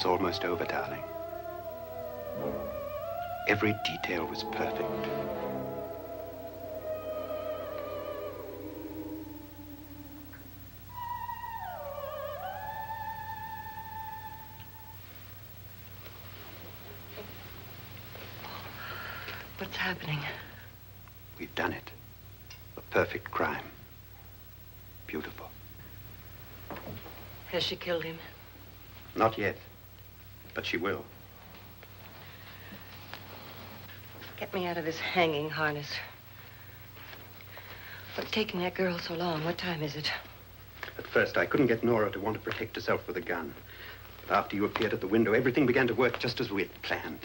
It's almost over, darling. Every detail was perfect. What's happening? We've done it. A perfect crime. Beautiful. Has she killed him? Not yet, but she will. Get me out of this hanging harness. What's taking that girl so long? What time is it? At first, I couldn't get Nora to want to protect herself with a gun. But after you appeared at the window, everything began to work just as we had planned.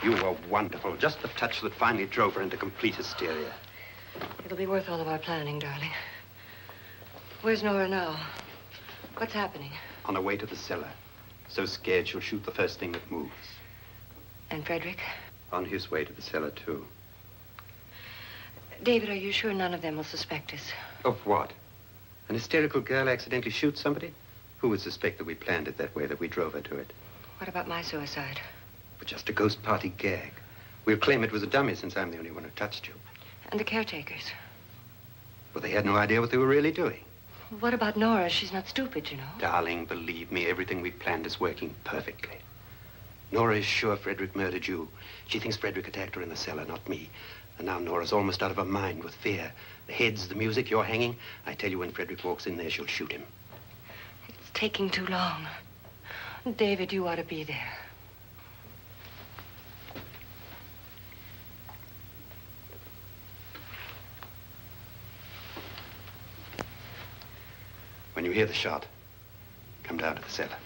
You were wonderful. Just the touch that finally drove her into complete hysteria. It'll be worth all of our planning, darling. Where's Nora now? What's happening? On her way to the cellar. So scared she'll shoot the first thing that moves. And Frederick? On his way to the cellar, too. David, are you sure none of them will suspect us? Of what? An hysterical girl accidentally shoots somebody? Who would suspect that we planned it that way, that we drove her to it? What about my suicide? But just a ghost party gag. We'll claim it was a dummy since I'm the only one who touched you. And the caretakers? Well, they had no idea what they were really doing. What about Nora? She's not stupid, you know. Darling, believe me, everything we planned is working perfectly. Nora is sure Frederick murdered you. She thinks Frederick attacked her in the cellar, not me. And now Nora's almost out of her mind with fear. The heads, the music, you're hanging. I tell you, when Frederick walks in there, she'll shoot him. It's taking too long. David, you ought to be there. When you hear the shot, come down to the cellar.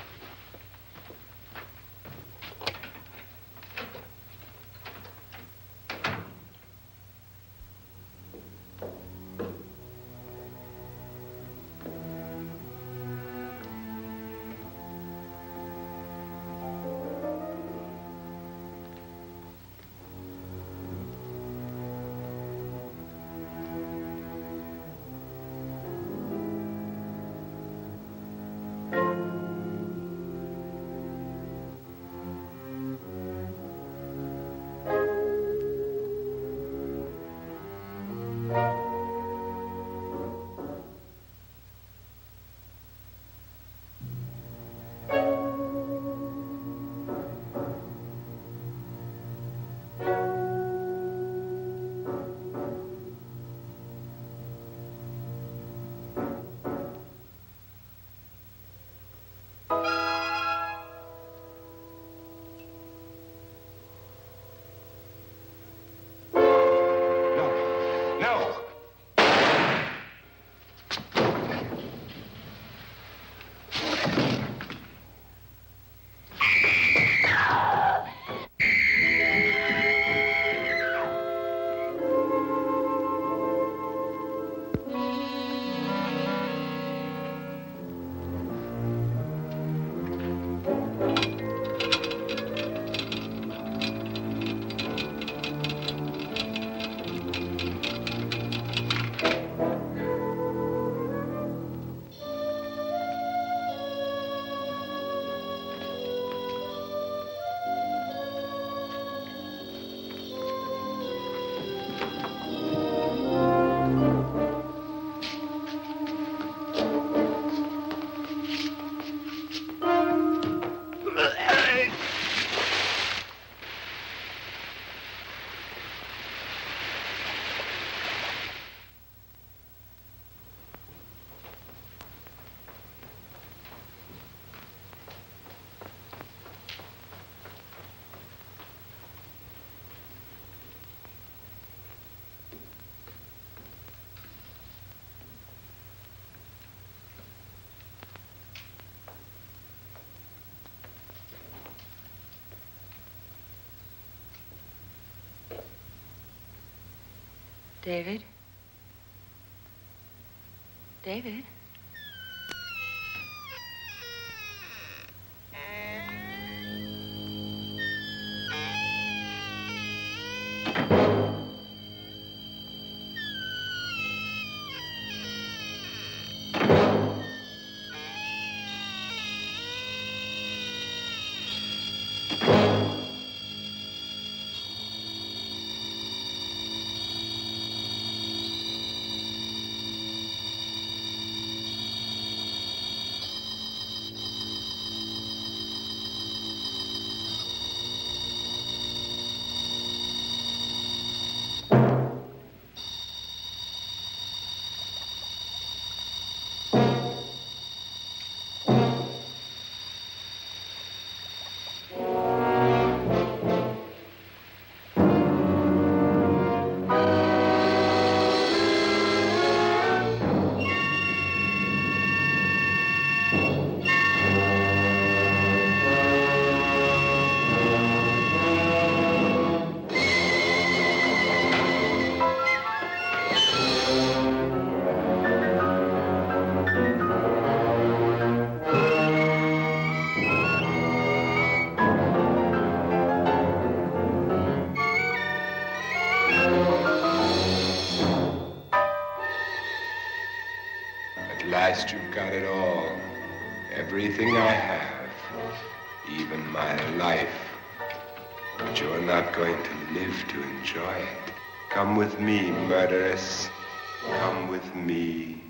David? David? At last you've got it all. Everything I have. Even my life. But you're not going to live to enjoy it. Come with me, murderess. Come with me.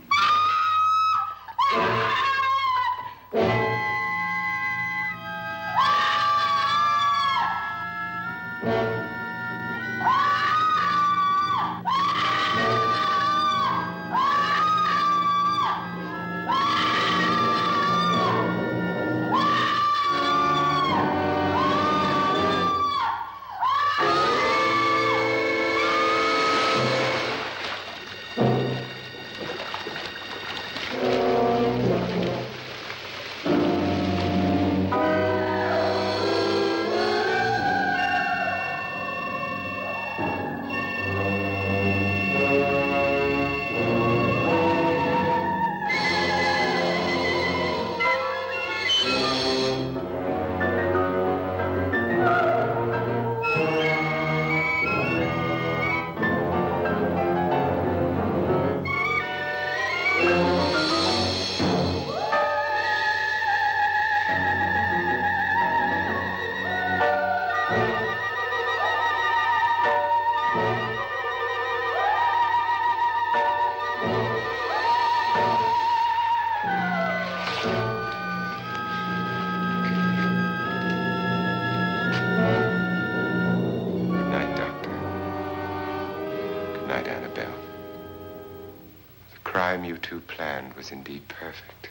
You two planned was indeed perfect.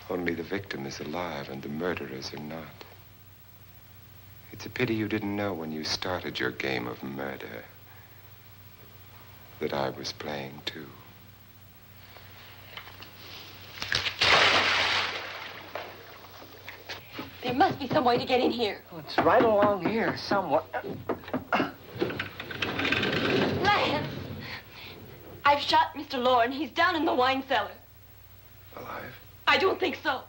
Only the victim is alive and the murderers are not. It's a pity you didn't know when you started your game of murder that I was playing too. There must be some way to get in here. Oh, it's right along here somewhere. Lance! I've shot Mr. Loren. He's down in the wine cellar. Alive? I don't think so.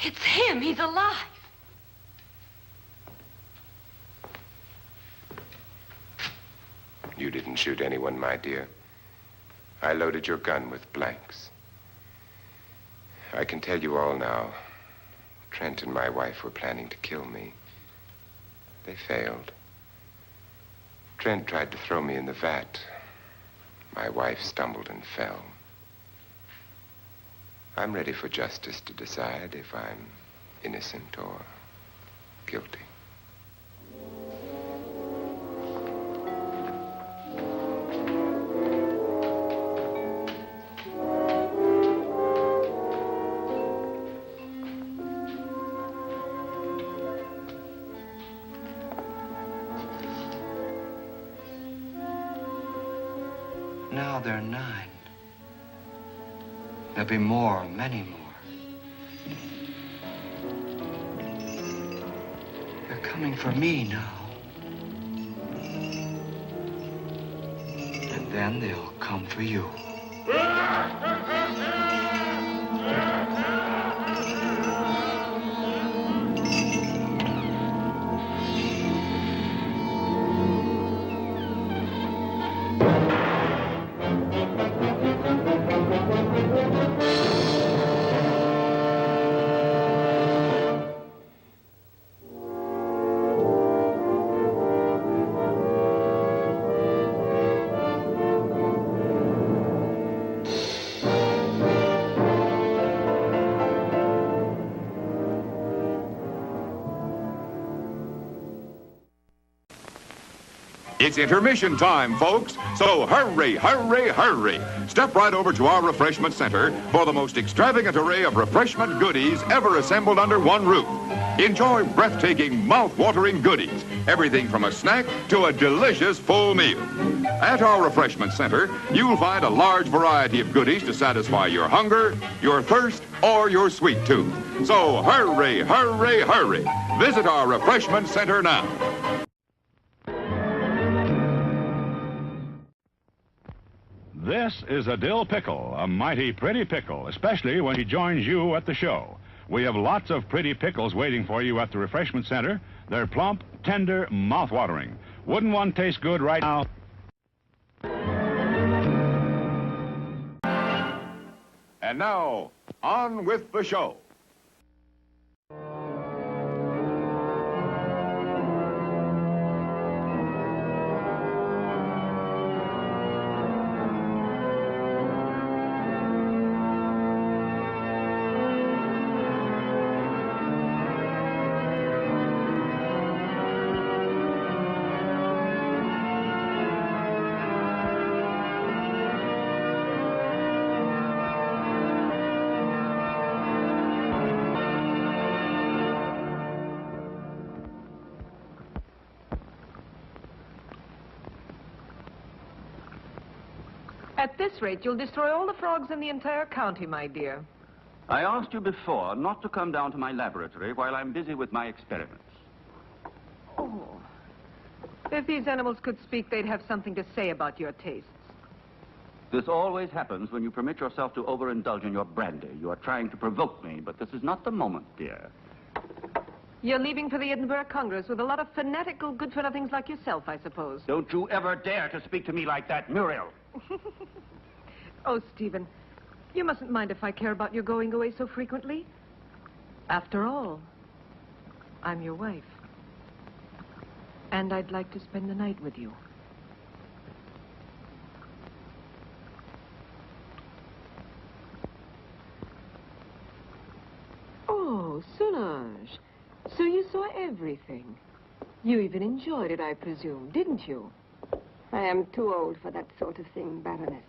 It's him. He's alive. You didn't shoot anyone, my dear. I loaded your gun with blanks. I can tell you all now. Trent and my wife were planning to kill me. They failed. Trent tried to throw me in the vat. My wife stumbled and fell. I'm ready for justice to decide if I'm innocent or guilty. Now there are 9. There'll be more, many more. They're coming for me now. And then they'll come for you. It's intermission time, folks. So hurry, hurry, hurry. Step right over to our refreshment center for the most extravagant array of refreshment goodies ever assembled under one roof. Enjoy breathtaking, mouth-watering goodies. Everything from a snack to a delicious full meal. At our refreshment center, you'll find a large variety of goodies to satisfy your hunger, your thirst, or your sweet tooth. So hurry, hurry, hurry. Visit our refreshment center now. This is a dill pickle, a mighty pretty pickle, especially when he joins you at the show. We have lots of pretty pickles waiting for you at the refreshment center. They're plump, tender, mouth-watering. Wouldn't one taste good right now? And now, on with the show. At this rate, you'll destroy all the frogs in the entire county, my dear. I asked you before not to come down to my laboratory while I'm busy with my experiments. Oh. If these animals could speak, they'd have something to say about your tastes. This always happens when you permit yourself to overindulge in your brandy. You are trying to provoke me, but this is not the moment, dear. You're leaving for the Edinburgh Congress with a lot of fanatical good-for-nothings like yourself, I suppose. Don't you ever dare to speak to me like that, Muriel. Oh, Stephen, you mustn't mind if I care about your going away so frequently. After all, I'm your wife. And I'd like to spend the night with you. Oh, Solange. So you saw everything. You even enjoyed it, I presume, didn't you? I am too old for that sort of thing, Baroness.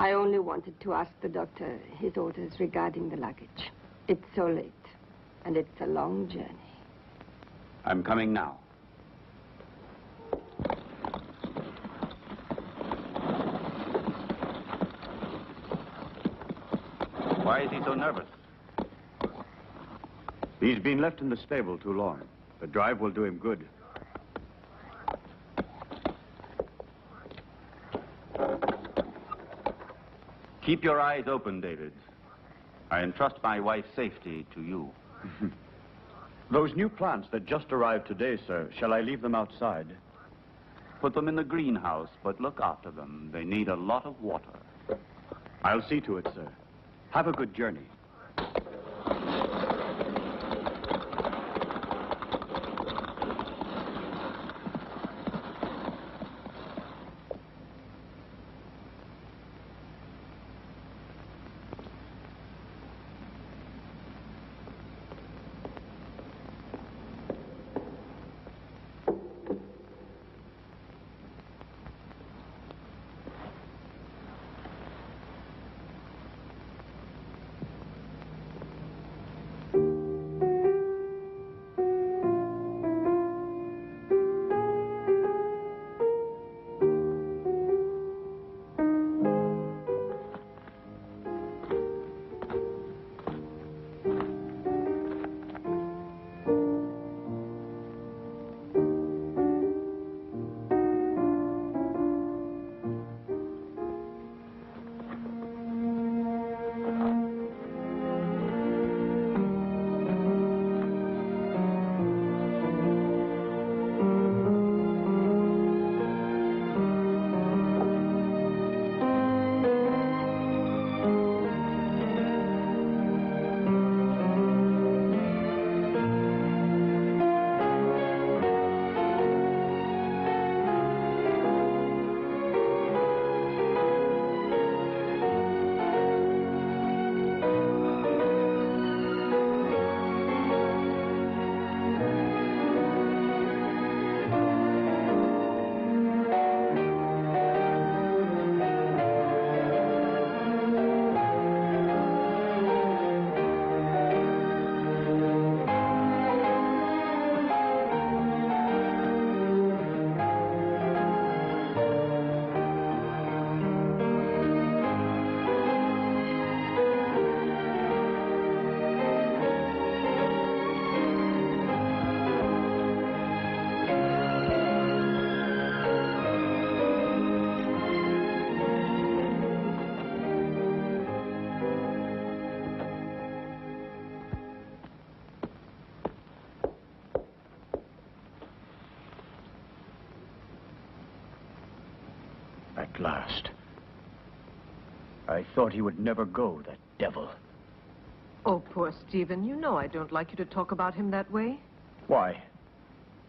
I only wanted to ask the doctor his orders regarding the luggage. It's so late, and it's a long journey. I'm coming now. Why is he so nervous? He's been left in the stable too long. The drive will do him good. Keep your eyes open, David. I entrust my wife's safety to you. Those new plants that just arrived today, sir, shall I leave them outside? Put them in the greenhouse, but look after them. They need a lot of water. I'll see to it, sir. Have a good journey. at last. I thought he would never go, that devil. Oh, poor Stephen. You know I don't like you to talk about him that way. Why?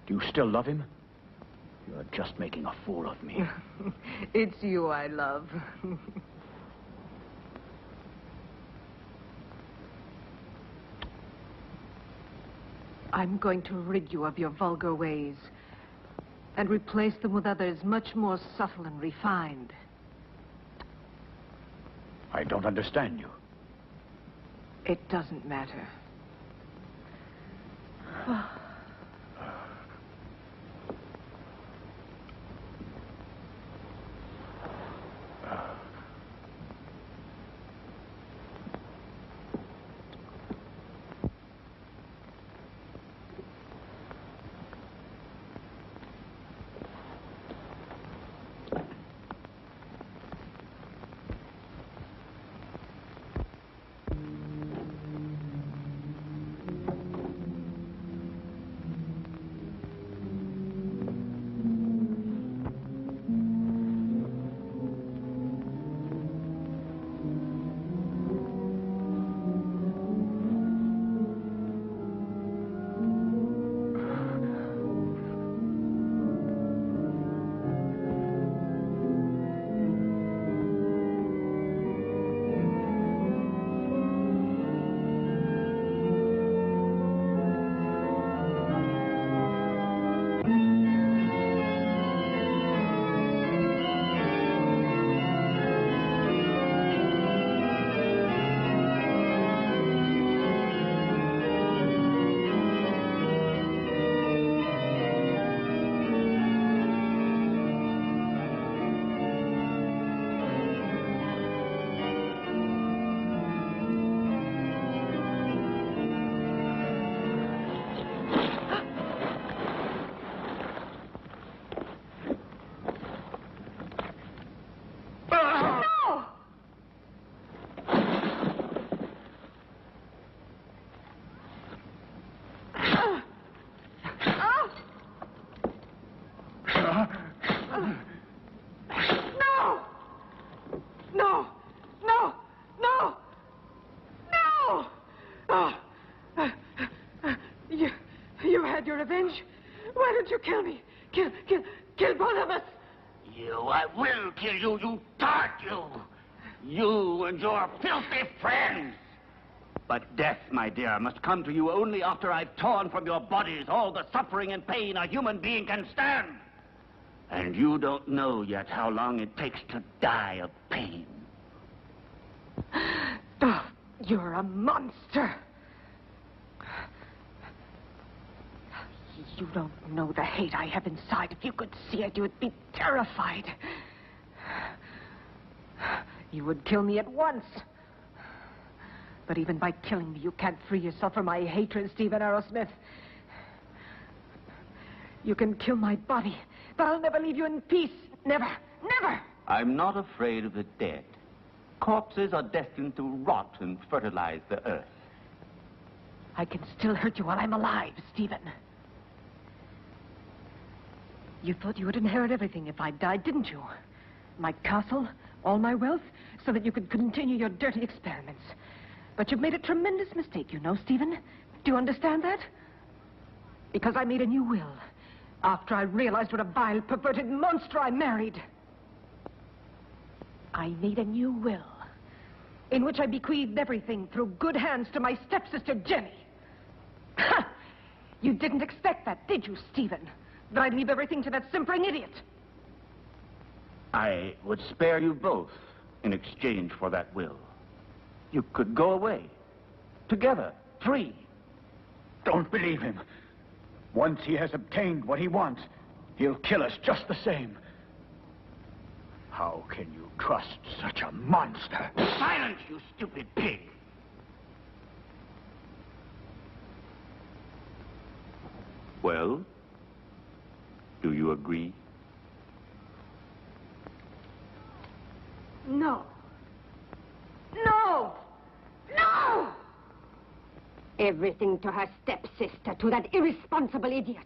Do you still love him? You're just making a fool of me. It's you I love. I'm going to rid you of your vulgar ways and replace them with others much more subtle and refined. I don't understand you. It doesn't matter. Revenge? Why don't you kill me? Kill both of us. I will kill you, you tart, you. You and your filthy friends. But death, my dear, must come to you only after I've torn from your bodies all the suffering and pain a human being can stand. And you don't know yet how long it takes to die of pain. Oh, you're a monster. You don't know the hate I have inside. If you could see it, you would be terrified. You would kill me at once. But even by killing me, you can't free yourself from my hatred, Stephen Arrowsmith. You can kill my body, but I'll never leave you in peace. Never, never. I'm not afraid of the dead. Corpses are destined to rot and fertilize the earth. I can still hurt you while I'm alive, Stephen. You thought you would inherit everything if I died, didn't you? My castle, all my wealth, so that you could continue your dirty experiments. But you've made a tremendous mistake, you know, Stephen. Do you understand that? Because I made a new will after I realized what a vile, perverted monster I married. I made a new will in which I bequeathed everything through good hands to my stepsister, Jenny. Ha! You didn't expect that, did you, Stephen? That I'd leave everything to that simpering idiot. I would spare you both in exchange for that will. You could go away, together, free. Don't believe him. Once he has obtained what he wants, he'll kill us just the same. How can you trust such a monster? Silence, you stupid pig! Well? Do you agree? No. No! No! Everything to her stepsister, to that irresponsible idiot.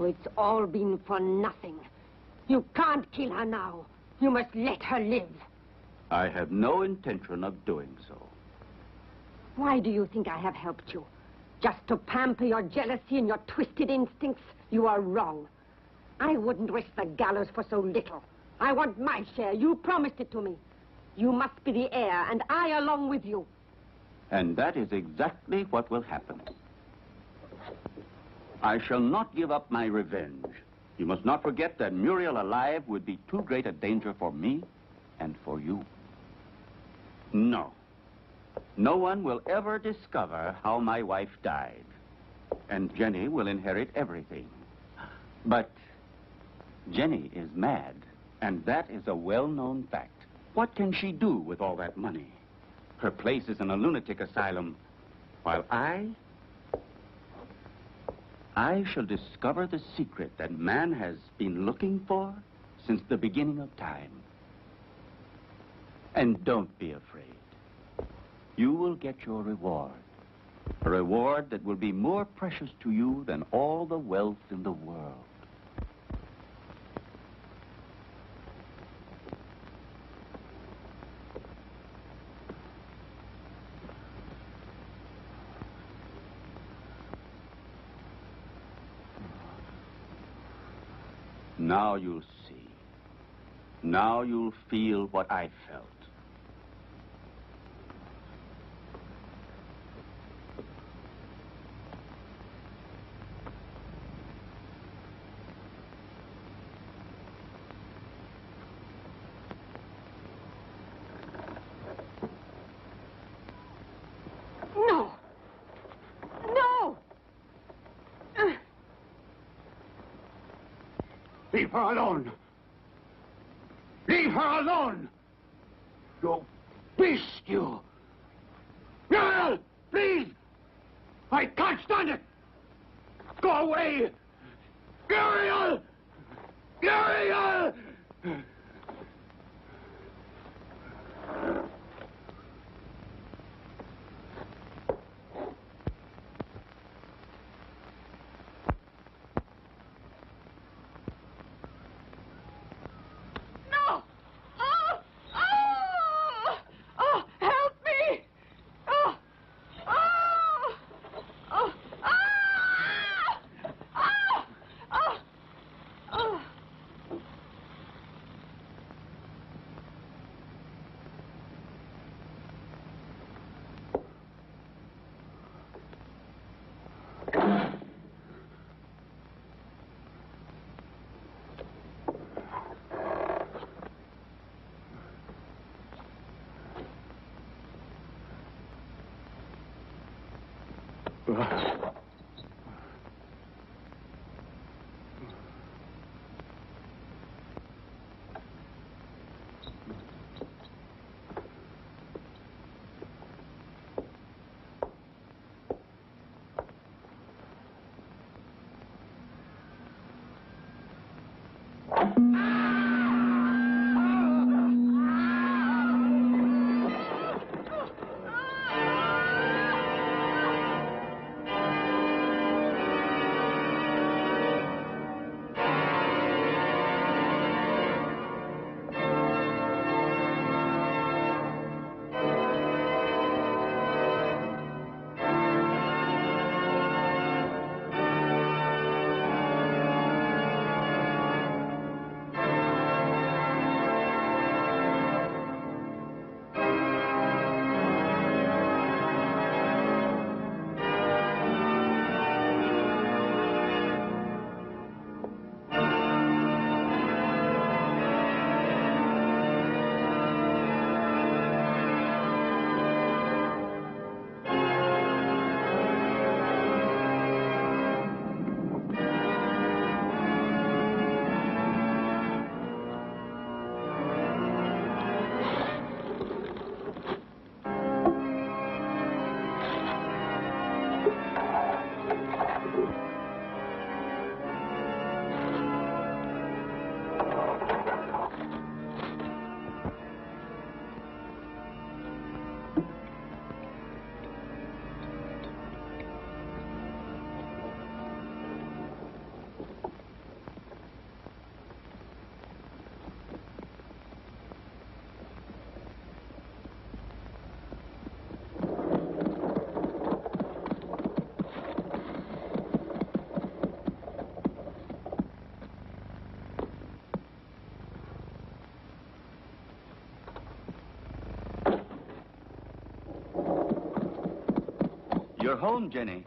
So it's all been for nothing. You can't kill her now. You must let her live. I have no intention of doing so. Why do you think I have helped you? Just to pamper your jealousy and your twisted instincts? You are wrong. I wouldn't risk the gallows for so little. I want my share. You promised it to me. You must be the heir, and I along with you. And that is exactly what will happen. I shall not give up my revenge. You must not forget that Muriel alive would be too great a danger for me and for you. No. No one will ever discover how my wife died. And Jenny will inherit everything. But Jenny is mad, and that is a well-known fact. What can she do with all that money? Her place is in a lunatic asylum, while I shall discover the secret that man has been looking for since the beginning of time. And don't be afraid. You will get your reward. A reward that will be more precious to you than all the wealth in the world. Now you'll see. Now you'll feel what I felt. No! No! Leave her alone. Leave her alone. You beast, you. Muriel, please. I can't stand it. Go away. Muriel! Muriel! No! Oh! Oh! Oh! Help me! Oh! Oh! Oh! Ah! Ah! Oh! Oh! You're home, Jenny.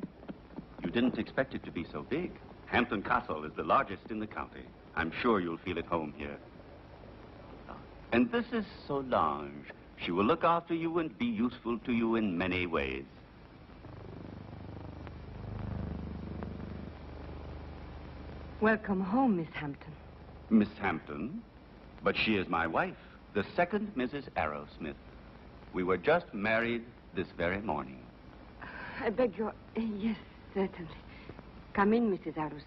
You didn't expect it to be so big. Hampton Castle is the largest in the county. I'm sure you'll feel at home here. And this is Solange. She will look after you and be useful to you in many ways. Welcome home, Miss Hampton. Miss Hampton? But she is my wife, the second Mrs. Arrowsmith. We were just married this very morning. I beg your... Yes, certainly. Come in, Mrs. Arrowsmith.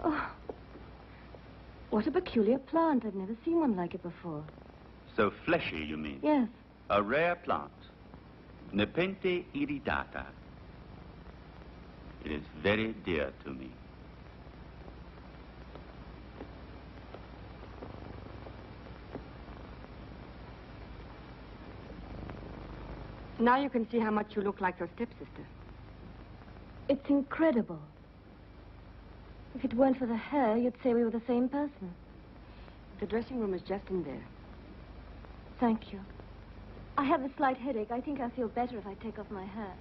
Oh, what a peculiar plant. I've never seen one like it before. So fleshy, you mean? Yes. A rare plant. Nepenthe iridata. It is very dear to me. Now you can see how much you look like your stepsister. It's incredible. If it weren't for the hair, you'd say we were the same person. The dressing room is just in there. Thank you. I have a slight headache. I think I'll feel better if I take off my hat.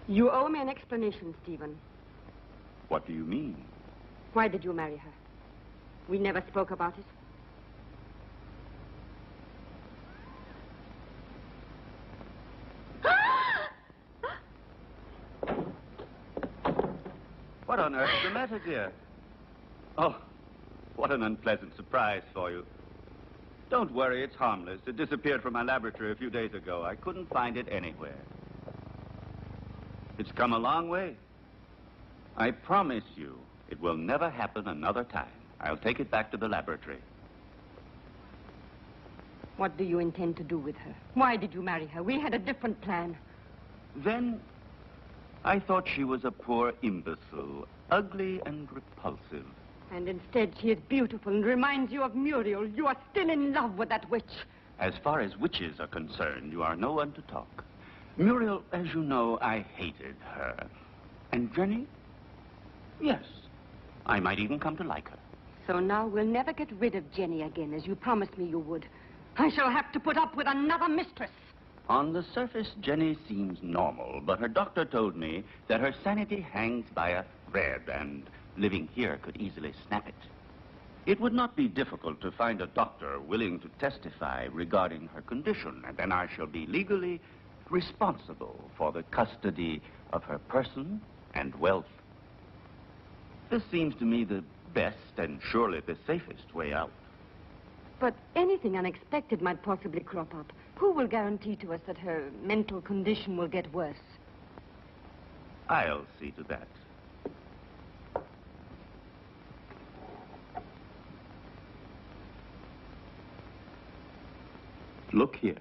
You owe me an explanation, Stephen. What do you mean? Why did you marry her? We never spoke about it. What on earth's the matter, dear? Oh, what an unpleasant surprise for you. Don't worry, it's harmless. It disappeared from my laboratory a few days ago. I couldn't find it anywhere. It's come a long way. I promise you, it will never happen another time. I'll take it back to the laboratory. What do you intend to do with her? Why did you marry her? We had a different plan. Then, I thought she was a poor imbecile, ugly and repulsive. And instead, she is beautiful and reminds you of Muriel. You are still in love with that witch. As far as witches are concerned, you are no one to talk. Muriel, as you know, I hated her. And Jenny? Yes, I might even come to like her. So now we'll never get rid of Jenny again, as you promised me you would. I shall have to put up with another mistress. On the surface, Jenny seems normal, but her doctor told me that her sanity hangs by a thread, and living here could easily snap it. It would not be difficult to find a doctor willing to testify regarding her condition, and then I shall be legally responsible for the custody of her person and wealth. This seems to me the best and surely the safest way out. But anything unexpected might possibly crop up. Who will guarantee to us that her mental condition will get worse? I'll see to that. Look here.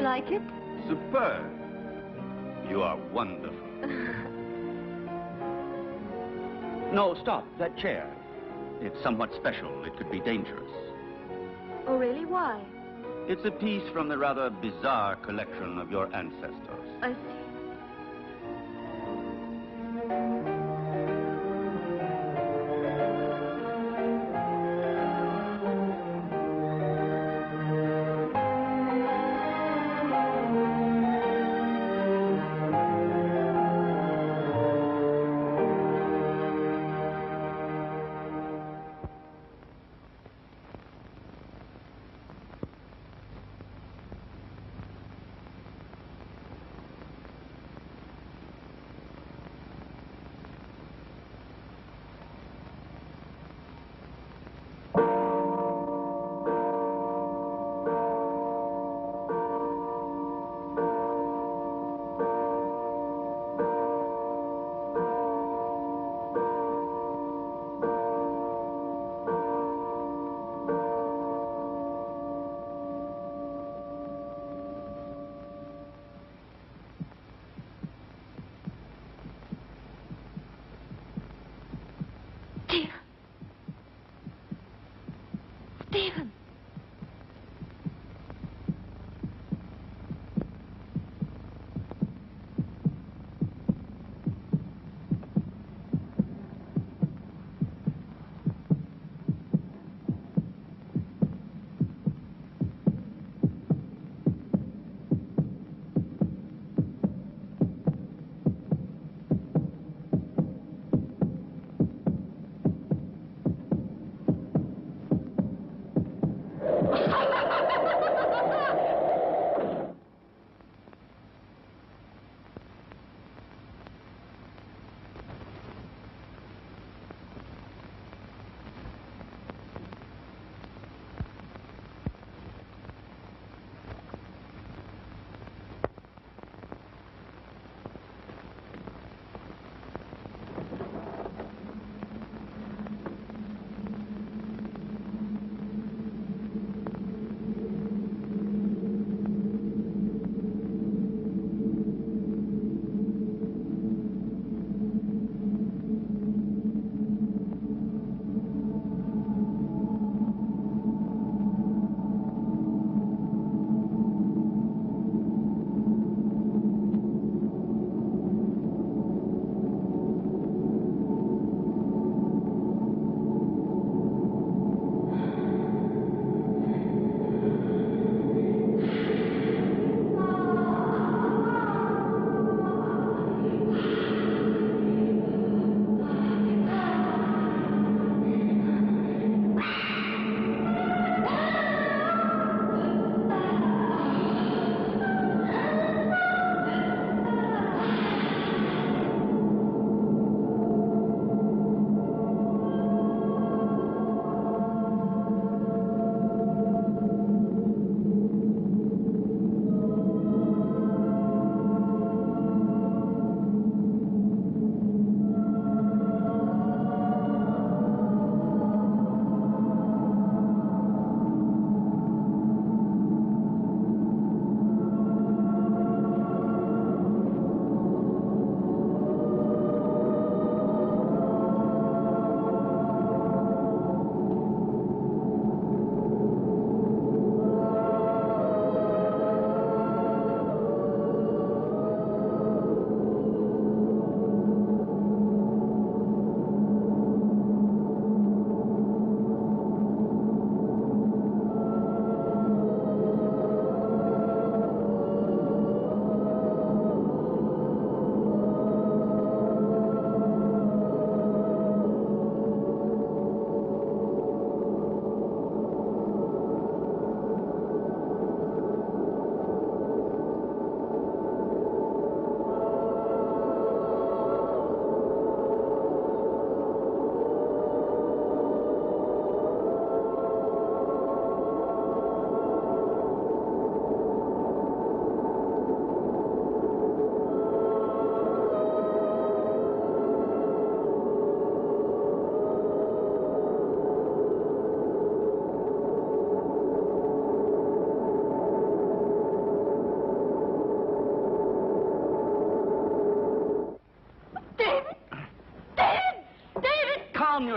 Like it? Superb. You are wonderful. No, stop. That chair. It's somewhat special. It could be dangerous. Oh, really? Why? It's a piece from the rather bizarre collection of your ancestors. I see.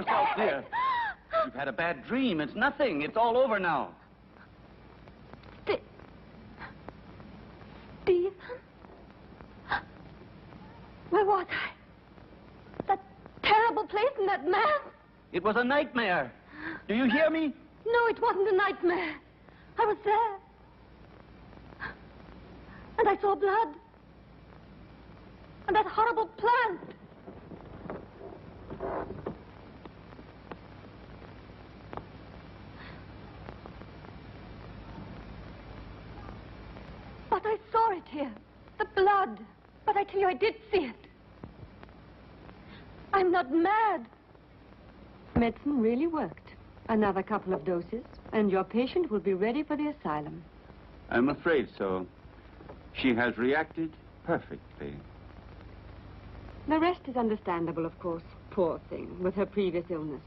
yourself, dear. You've had a bad dream. It's nothing. It's all over now. Stephen? Where was I? That terrible place and that man? It was a nightmare. Do you hear me? No, it wasn't a nightmare. I was there. And I saw blood. And that horrible plant. But I saw it here. The blood. But I tell you, I did see it. I'm not mad. Medicine really worked. Another couple of doses, and your patient will be ready for the asylum. I'm afraid so. She has reacted perfectly. The rest is understandable, of course. Poor thing, with her previous illness.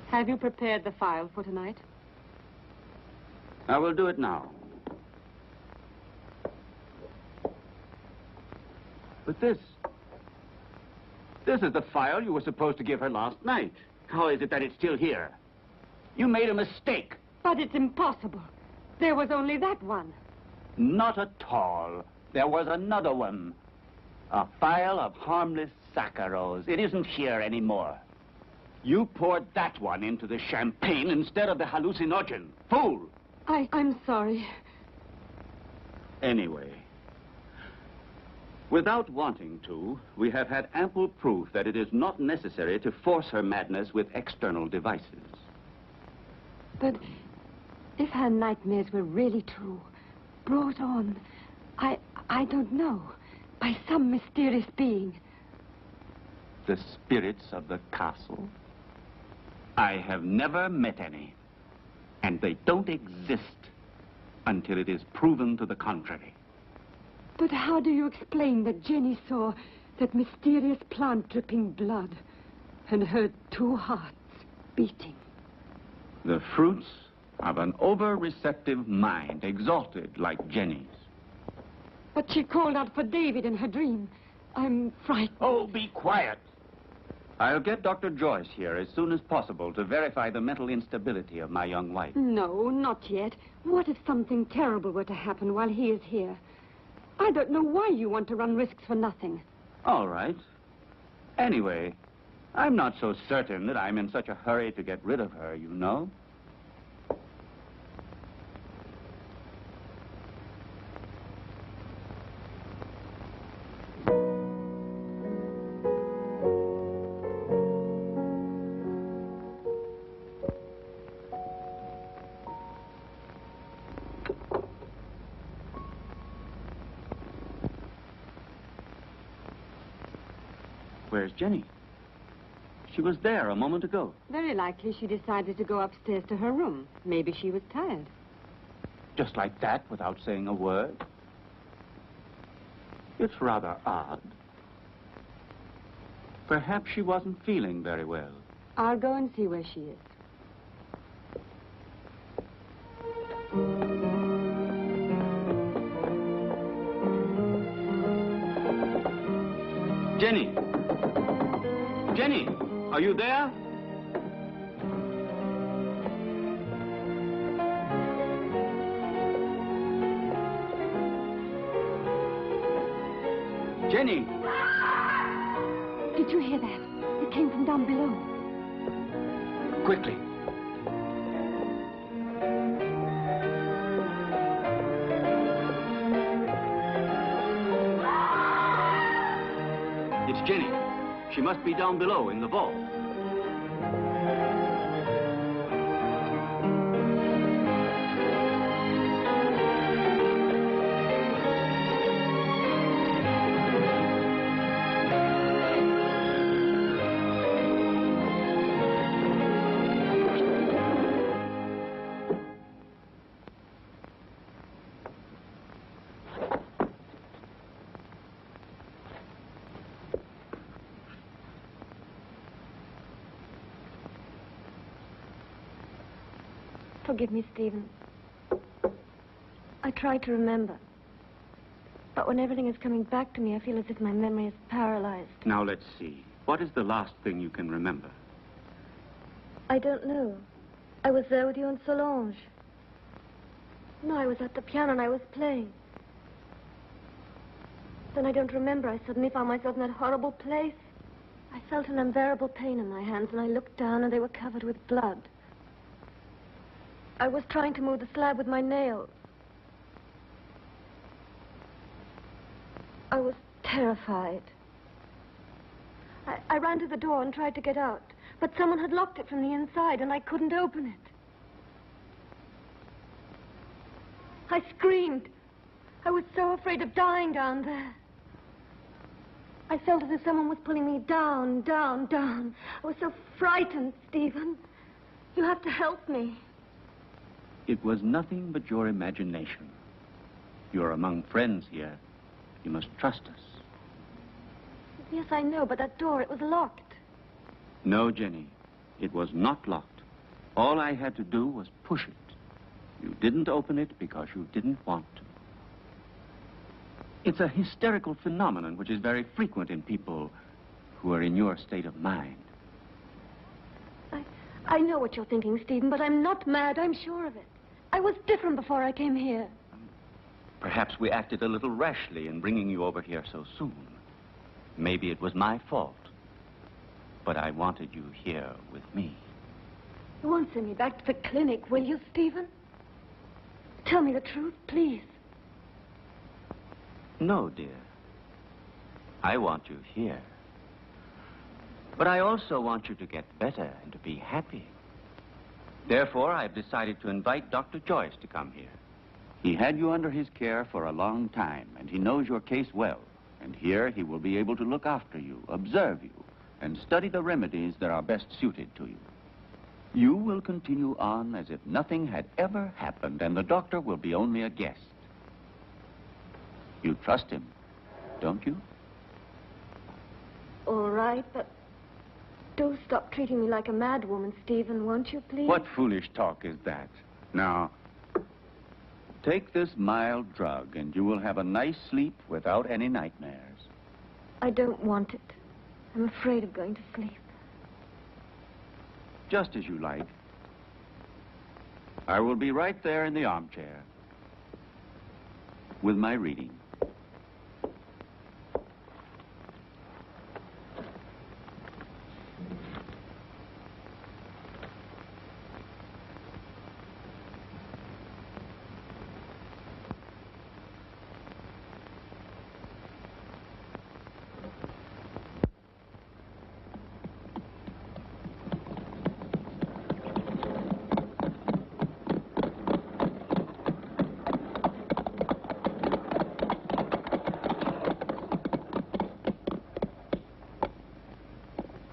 Have you prepared the file for tonight? I will do it now. But this is the file you were supposed to give her last night. How is it that it's still here? You made a mistake. But it's impossible. There was only that one. Not at all. There was another one. A file of harmless saccharos. It isn't here anymore. You poured that one into the champagne instead of the hallucinogen. Fool! I'm sorry. Anyway, without wanting to, we have had ample proof that it is not necessary to force her madness with external devices. But if her nightmares were really true, brought on, I don't know, by some mysterious being. The spirits of the castle? I have never met any. And they don't exist until it is proven to the contrary. But how do you explain that Jenny saw that mysterious plant dripping blood and heard two hearts beating? The fruits of an over-receptive mind, exalted like Jenny's. But she called out for David in her dream. I'm frightened. Oh, be quiet. I'll get Dr. Joyce here as soon as possible to verify the mental instability of my young wife. No, not yet. What if something terrible were to happen while he is here? I don't know why you want to run risks for nothing. All right. Anyway, I'm not so certain that I'm in such a hurry to get rid of her, you know. Where's Jenny? She was there a moment ago. Very likely she decided to go upstairs to her room. Maybe she was tired. Just like that, without saying a word? It's rather odd. Perhaps she wasn't feeling very well. I'll go and see where she is. Jenny! Jenny, are you there? Jenny! Did you hear that? It came from down below. Quickly. It's Jenny. She must be down below in the vault. Forgive me, Stephen. I try to remember. But when everything is coming back to me, I feel as if my memory is paralyzed. Now, let's see. What is the last thing you can remember? I don't know. I was there with you and Solange. No, I was at the piano and I was playing. Then I don't remember. I suddenly found myself in that horrible place. I felt an unbearable pain in my hands, and I looked down, and they were covered with blood. I was trying to move the slab with my nails. I was terrified. I ran to the door and tried to get out, but someone had locked it from the inside, and I couldn't open it. I screamed. I was so afraid of dying down there. I felt as if someone was pulling me down, down, down. I was so frightened, Stephen. You have to help me. It was nothing but your imagination. You're among friends here. You must trust us. Yes, I know, but that door, it was locked. No, Jenny. It was not locked. All I had to do was push it. You didn't open it because you didn't want to. It's a hysterical phenomenon which is very frequent in people who are in your state of mind. I know what you're thinking, Stephen, but I'm not mad. I'm sure of it. I was different before I came here. Perhaps we acted a little rashly in bringing you over here so soon. Maybe it was my fault. But I wanted you here with me. You won't send me back to the clinic, will you, Stephen? Tell me the truth, please. No, dear. I want you here. But I also want you to get better and to be happy. Therefore, I've decided to invite Dr. Joyce to come here. He had you under his care for a long time, and he knows your case well. And here he will be able to look after you, observe you, and study the remedies that are best suited to you. You will continue on as if nothing had ever happened, and the doctor will be only a guest. You trust him, don't you? All right, but do stop treating me like a mad woman, Stephen, won't you, please? What foolish talk is that? Now, take this mild drug, and you will have a nice sleep without any nightmares. I don't want it. I'm afraid of going to sleep. Just as you like. I will be right there in the armchair with my reading.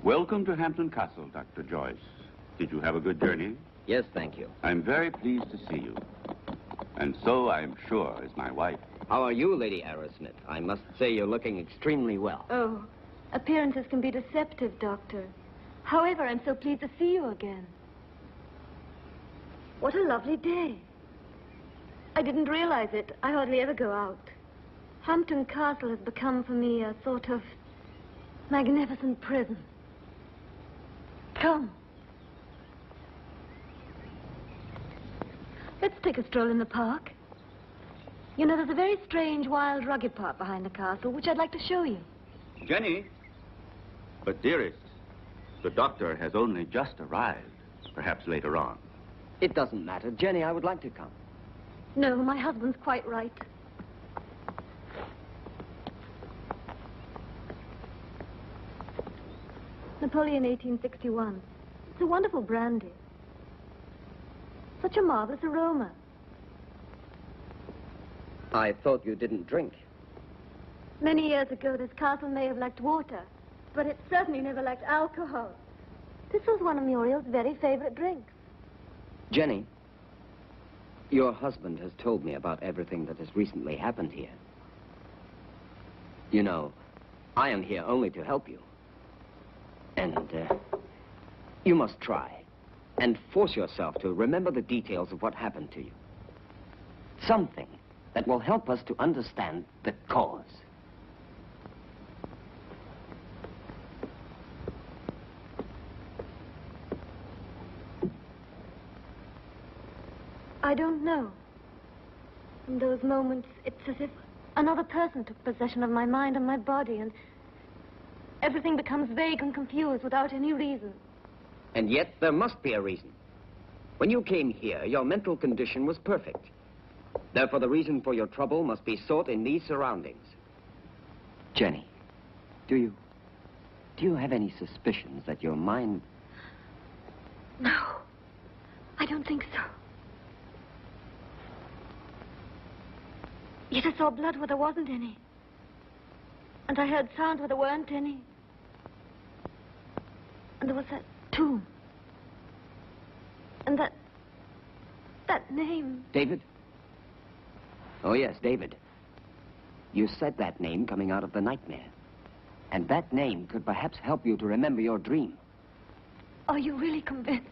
Welcome to Hampton Castle, Dr. Joyce. Did you have a good journey? Yes, thank you. I'm very pleased to see you. And so, I'm sure, is my wife. How are you, Lady Arrowsmith? I must say you're looking extremely well. Oh, appearances can be deceptive, Doctor. However, I'm so pleased to see you again. What a lovely day. I didn't realize it. I hardly ever go out. Hampton Castle has become for me a sort of magnificent prison. Come. Let's take a stroll in the park. You know, there's a very strange, wild, rugged part behind the castle, which I'd like to show you. Jenny? But, dearest, the doctor has only just arrived. Perhaps later on. It doesn't matter. Jenny, I would like to come. No, my husband's quite right. Napoleon 1861. It's a wonderful brandy. Such a marvelous aroma. I thought you didn't drink. Many years ago, this castle may have lacked water, but it certainly never lacked alcohol. This was one of Muriel's very favorite drinks. Jenny, your husband has told me about everything that has recently happened here. You know, I am here only to help you. And, you must try and force yourself to remember the details of what happened to you. Something, that will help us to understand the cause. I don't know. In those moments, it's as if another person took possession of my mind and my body, and everything becomes vague and confused without any reason. And yet, there must be a reason. When you came here, your mental condition was perfect. Therefore, the reason for your trouble must be sought in these surroundings. Jenny, do you have any suspicions that your mind... No, I don't think so. Yet I saw blood where there wasn't any. And I heard sounds where there weren't any. And there was that tomb. And that name. David? Oh, yes, David. You said that name coming out of the nightmare. And that name could perhaps help you to remember your dream. Are you really convinced?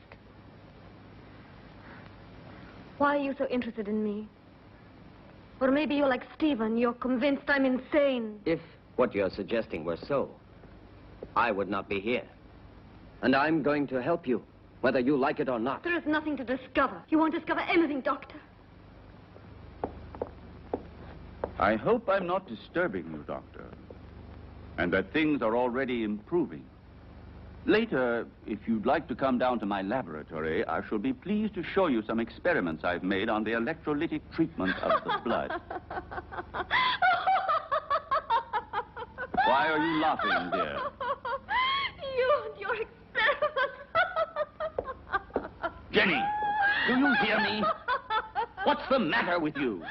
Why are you so interested in me? Or maybe you're like Stephen, you're convinced I'm insane. If what you're suggesting were so, I would not be here. And I'm going to help you, whether you like it or not. There is nothing to discover. You won't discover anything, Doctor. I hope I'm not disturbing you, Doctor, and that things are already improving. Later, if you'd like to come down to my laboratory, I shall be pleased to show you some experiments I've made on the electrolytic treatment of the blood. Why are you laughing, dear? You and your experiments. Jenny, do you hear me? What's the matter with you?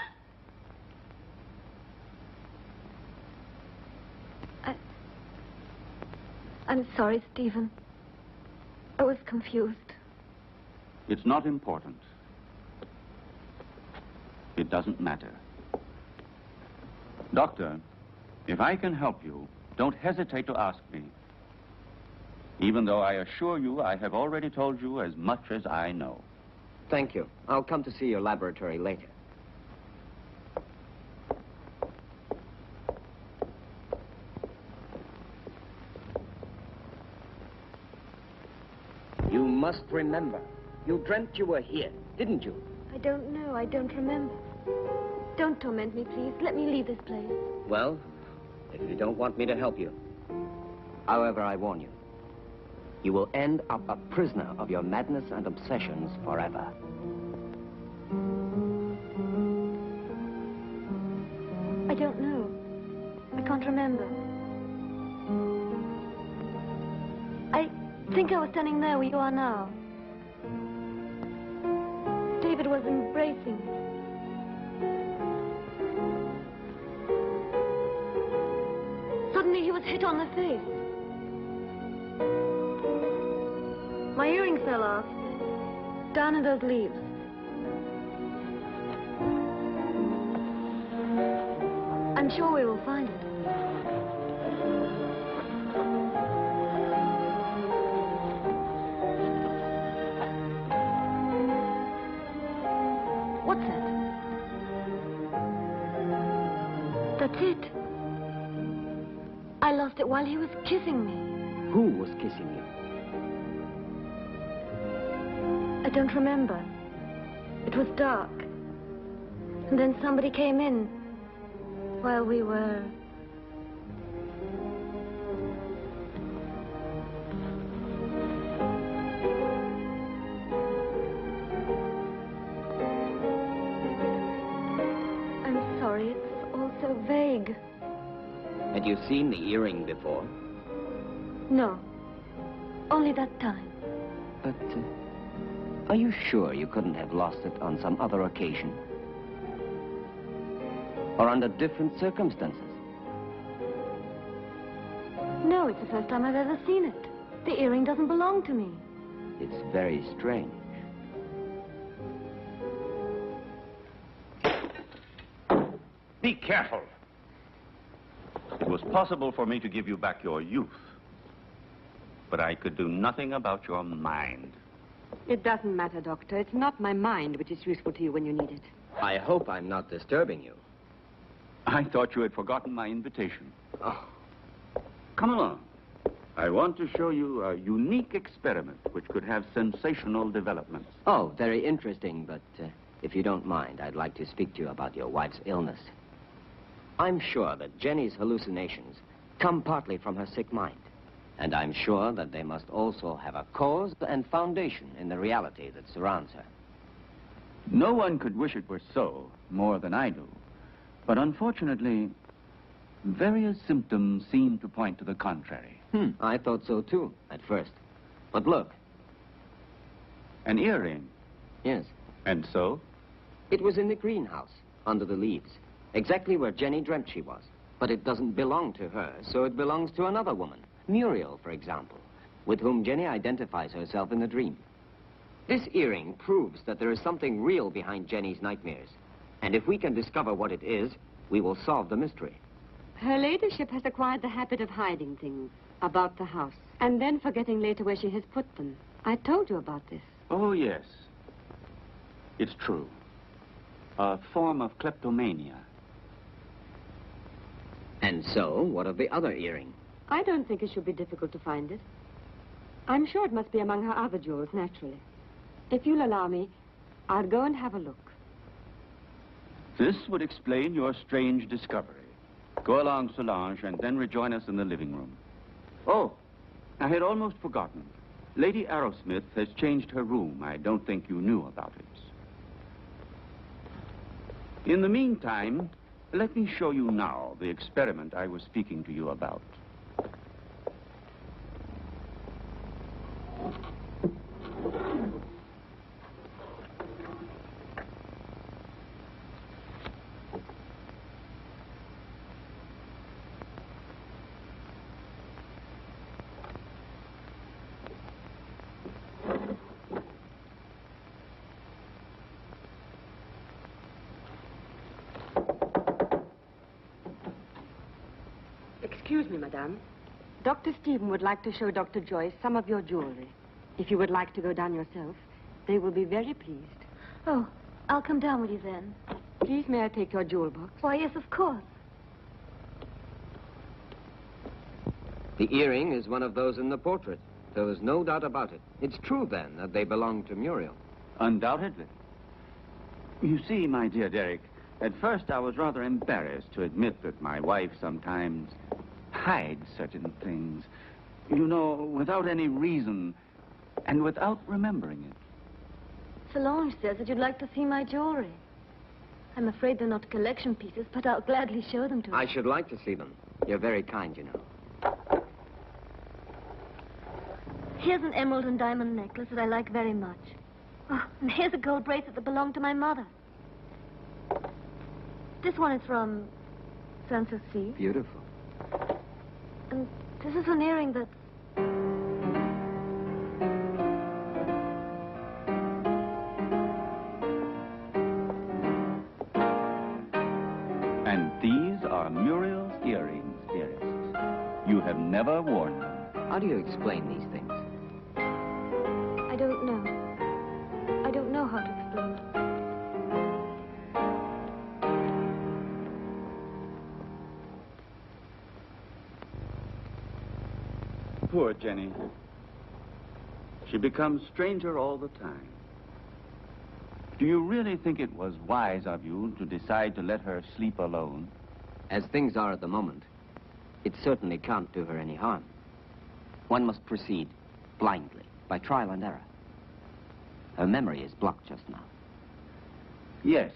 I'm sorry, Stephen. I was confused. It's not important. It doesn't matter. Doctor, if I can help you, don't hesitate to ask me. Even though I assure you I have already told you as much as I know. Thank you. I'll come to see your laboratory later. You must remember. You dreamt you were here, didn't you? I don't know. I don't remember. Don't torment me, please. Let me leave this place. Well, if you don't want me to help you. However, I warn you. You will end up a prisoner of your madness and obsessions forever. I don't know. I can't remember. I think I was standing there where you are now. David was embracing me. Suddenly he was hit on the face. My earring fell off, down in those leaves. I'm sure we will find it. What's that? That's it. I lost it while he was kissing me. Who was kissing you? I don't remember. It was dark. And then somebody came in while we were... I'm sorry, it's all so vague. Had you seen the earring before? No. Only that time. But, are you sure you couldn't have lost it on some other occasion? Or under different circumstances? No, it's the first time I've ever seen it. The earring doesn't belong to me. It's very strange. Be careful. It was possible for me to give you back your youth, but I could do nothing about your mind. It doesn't matter, Doctor. It's not my mind which is useful to you when you need it. I hope I'm not disturbing you. I thought you had forgotten my invitation. Oh. Come along. I want to show you a unique experiment which could have sensational developments. Oh, very interesting, but if you don't mind, I'd like to speak to you about your wife's illness. I'm sure that Jenny's hallucinations come partly from her sick mind. And I'm sure that they must also have a cause and foundation in the reality that surrounds her. No one could wish it were so, more than I do. But unfortunately, various symptoms seem to point to the contrary. I thought so too, at first. But look. An earring? Yes. And so? It was in the greenhouse, under the leaves, exactly where Jenny dreamt she was. But it doesn't belong to her, so it belongs to another woman. Muriel, for example, with whom Jenny identifies herself in the dream. This earring proves that there is something real behind Jenny's nightmares. And if we can discover what it is, we will solve the mystery. Her ladyship has acquired the habit of hiding things about the house, and then forgetting later where she has put them. I told you about this. Oh, yes. It's true. A form of kleptomania. And so, what of the other earring? I don't think it should be difficult to find it. I'm sure it must be among her other jewels, naturally. If you'll allow me, I'll go and have a look. This would explain your strange discovery. Go along, Solange, and then rejoin us in the living room. Oh, I had almost forgotten. Lady Arrowsmith has changed her room. I don't think you knew about it. In the meantime, let me show you now the experiment I was speaking to you about. Excuse me, madame. Dr. Stephen would like to show Dr. Joyce some of your jewelry. If you would like to go down yourself, they will be very pleased. Oh, I'll come down with you then. Please, may I take your jewel box? Why, yes, of course. The earring is one of those in the portrait. There is no doubt about it. It's true, then, that they belong to Muriel. Undoubtedly. You see, my dear Derek, at first I was rather embarrassed to admit that my wife sometimes hides certain things. You know, without any reason and without remembering it. Solange says that you'd like to see my jewelry. I'm afraid they're not collection pieces, but I'll gladly show them to you. I should like to see them. You're very kind, you know. Here's an emerald and diamond necklace that I like very much. Oh, and here's a gold bracelet that belonged to my mother. This one is from Sanssouci. Beautiful. And this is an earring that's... And these are Muriel's earrings, dearest. You have never worn them. How do you explain these things? I don't know. I don't know how to explain it. Poor Jenny. She becomes stranger all the time. Do you really think it was wise of you to decide to let her sleep alone? As things are at the moment, it certainly can't do her any harm. One must proceed blindly, by trial and error. Her memory is blocked just now. Yes.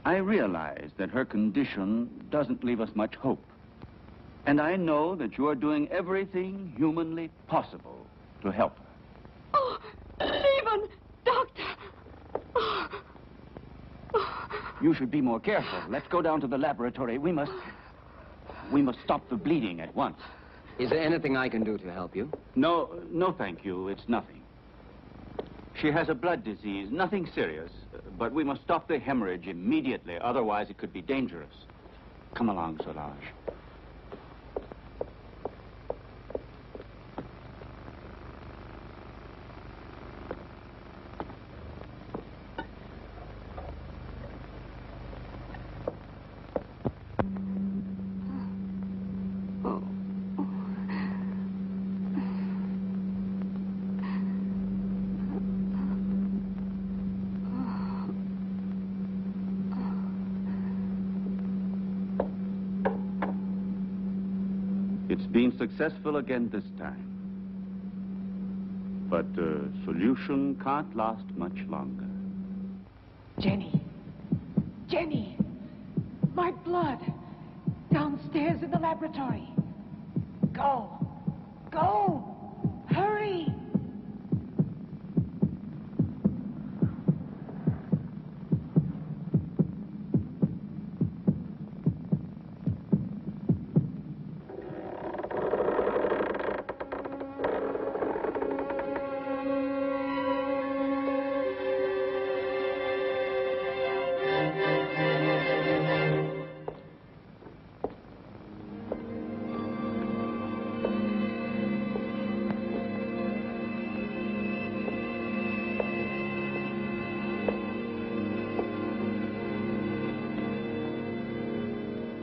I realize that her condition doesn't leave us much hope. And I know that you are doing everything humanly possible to help her. Oh, Stephen! Doctor! You should be more careful. Let's go down to the laboratory. We must stop the bleeding at once. Is there anything I can do to help you? No, thank you. It's nothing. She has a blood disease, nothing serious. But we must stop the hemorrhage immediately. Otherwise, it could be dangerous. Come along, Solange. It's been successful again this time. But solution can't last much longer. Jenny. Jenny! My blood! Downstairs in the laboratory. Go! Go! Hurry!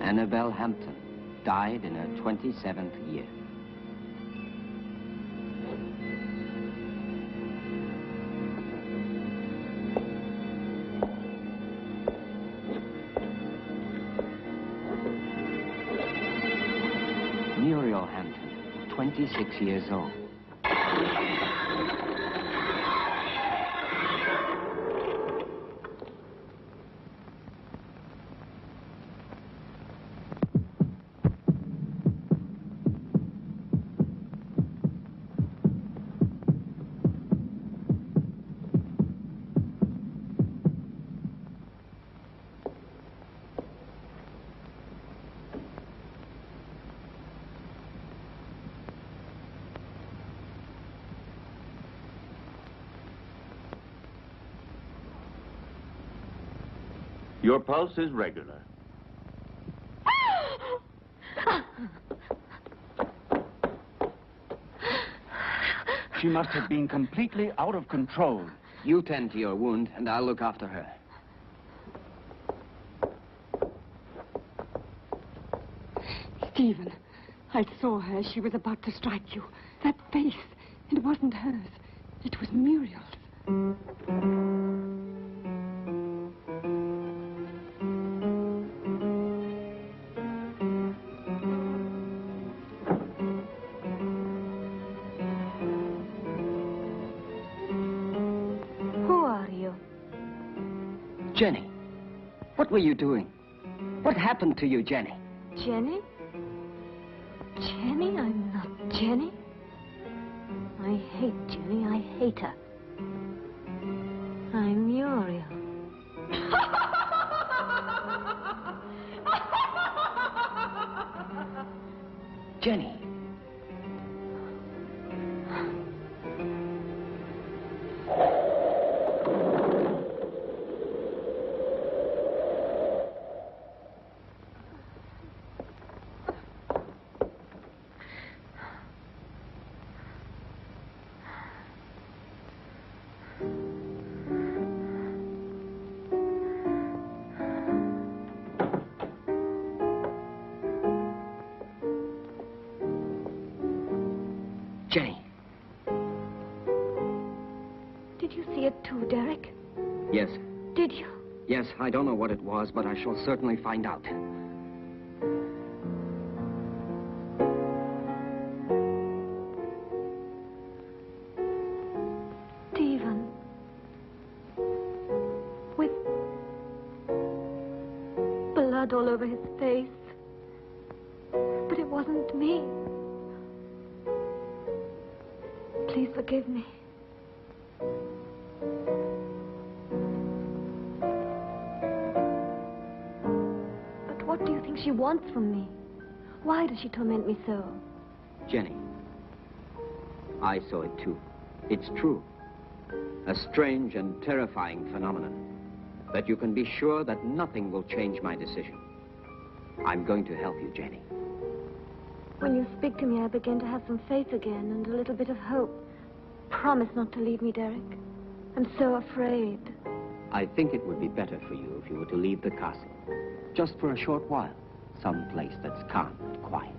Annabelle Hampton died in her 27th year. Muriel Hampton, 26 years old. Your pulse is regular. She must have been completely out of control. You tend to your wound, and I'll look after her. Stephen, I saw her. She was about to strike you. That face, it wasn't hers. It was Muriel's. Jenny, what were you doing? What happened to you, Jenny? Jenny? Jenny? I'm not Jenny. I hate Jenny. I hate her. I'm Muriel. Jenny. Jenny. Did you see it too, Derek? Yes. Did you? Yes, I don't know what it was, but I shall certainly find out. Stephen. With blood all over his face. But it wasn't me. Please forgive me. But what do you think she wants from me? Why does she torment me so? Jenny, I saw it too. It's true. A strange and terrifying phenomenon. But you can be sure that nothing will change my decision. I'm going to help you, Jenny. When you speak to me, I begin to have some faith again and a little bit of hope. Promise not to leave me, Derek. I'm so afraid. I think it would be better for you if you were to leave the castle. Just for a short while. Some place that's calm and quiet.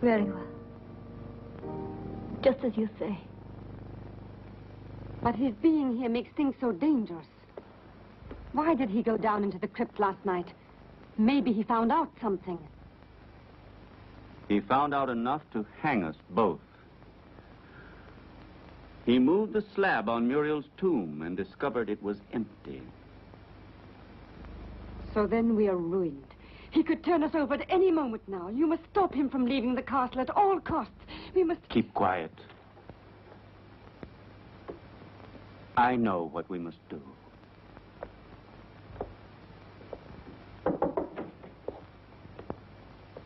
Very well. Just as you say. But his being here makes things so dangerous. Why did he go down into the crypt last night? Maybe he found out something. He found out enough to hang us both. He moved the slab on Muriel's tomb and discovered it was empty. So then we are ruined. He could turn us over at any moment now. You must stop him from leaving the castle at all costs. We must... Keep quiet. I know what we must do.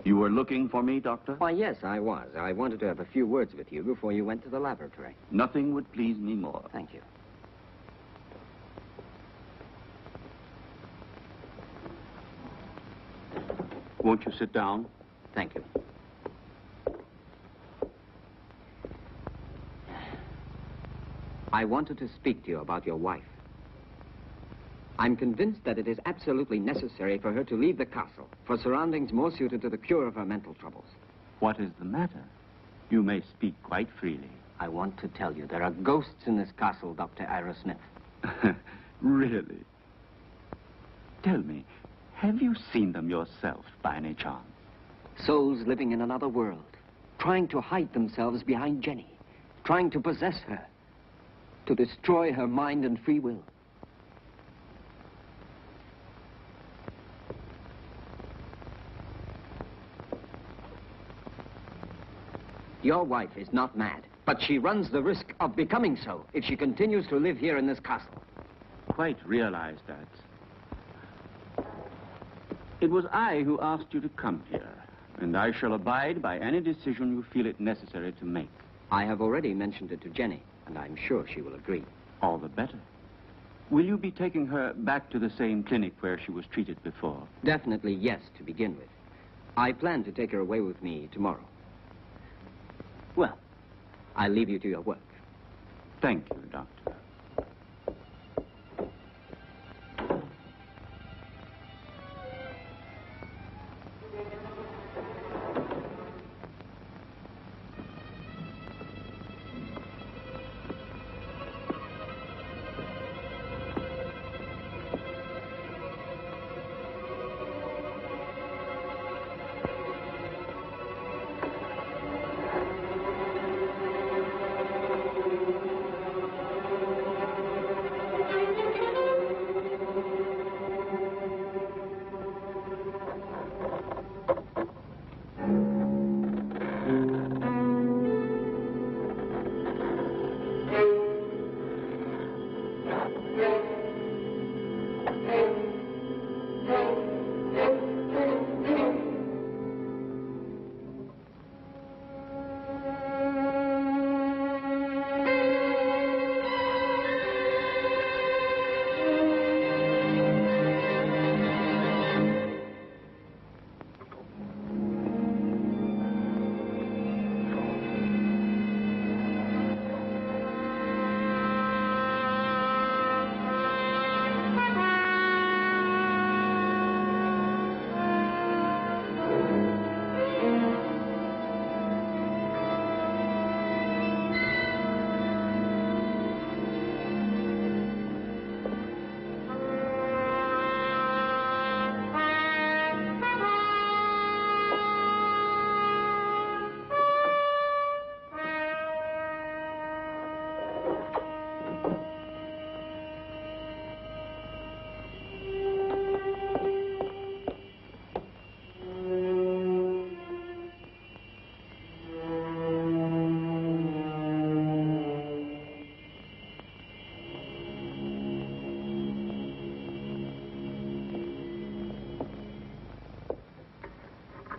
You were looking for me, Doctor? Why, yes, I was. I wanted to have a few words with you before you went to the laboratory. Nothing would please me more. Thank you. Won't you sit down? Thank you. I wanted to speak to you about your wife. I'm convinced that it is absolutely necessary for her to leave the castle for surroundings more suited to the cure of her mental troubles. What is the matter? You may speak quite freely. I want to tell you there are ghosts in this castle, Dr. Ira Smith. Really? Tell me, have you seen them yourself by any chance? Souls living in another world, trying to hide themselves behind Jenny, trying to possess her, to destroy her mind and free will. Your wife is not mad, but she runs the risk of becoming so if she continues to live here in this castle. Quite realize that. It was I who asked you to come here, and I shall abide by any decision you feel it necessary to make. I have already mentioned it to Jenny, and I'm sure she will agree. All the better. Will you be taking her back to the same clinic where she was treated before? Definitely yes, to begin with. I plan to take her away with me tomorrow. Well, I'll leave you to your work. Thank you, Doctor.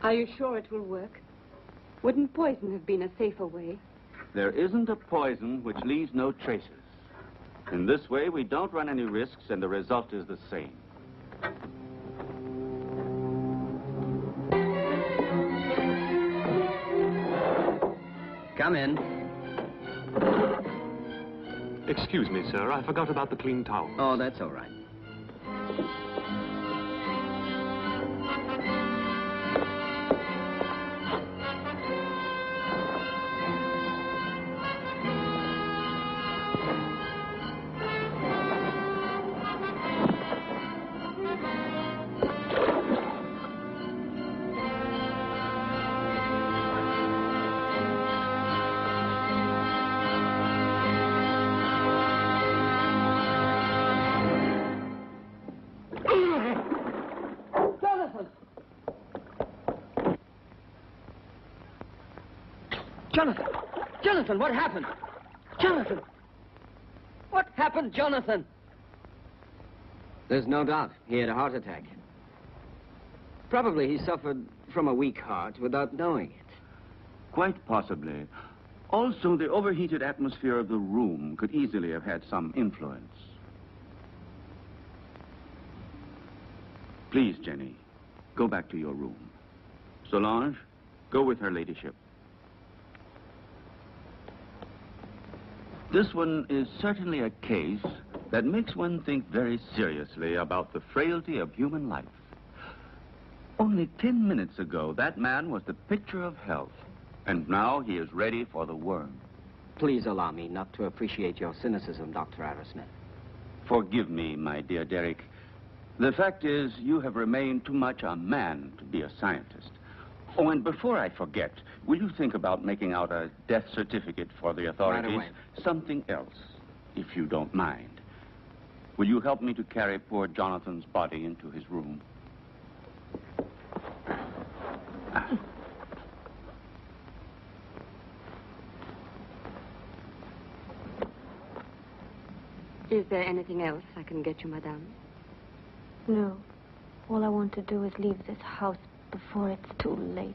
Are you sure it will work? Wouldn't poison have been a safer way? There isn't a poison which leaves no traces. In this way, we don't run any risks, and the result is the same. Come in. Excuse me, sir. I forgot about the clean towel. Oh, that's all right. Jonathan! Jonathan, what happened? Jonathan! What happened, Jonathan? There's no doubt he had a heart attack. Probably he suffered from a weak heart without knowing it. Quite possibly. Also, the overheated atmosphere of the room could easily have had some influence. Please, Jenny, go back to your room. Solange, go with her ladyship. This one is certainly a case that makes one think very seriously about the frailty of human life. Only 10 minutes ago, that man was the picture of health, and now he is ready for the worm. Please allow me not to appreciate your cynicism, Dr. Arrowsmith. Forgive me, my dear Derek. The fact is, you have remained too much a man to be a scientist. Oh, and before I forget, will you think about making out a death certificate for the authorities? Right away. Something else, if you don't mind. Will you help me to carry poor Jonathan's body into his room? Is there anything else I can get you, madame? No. All I want to do is leave this house before it's too late.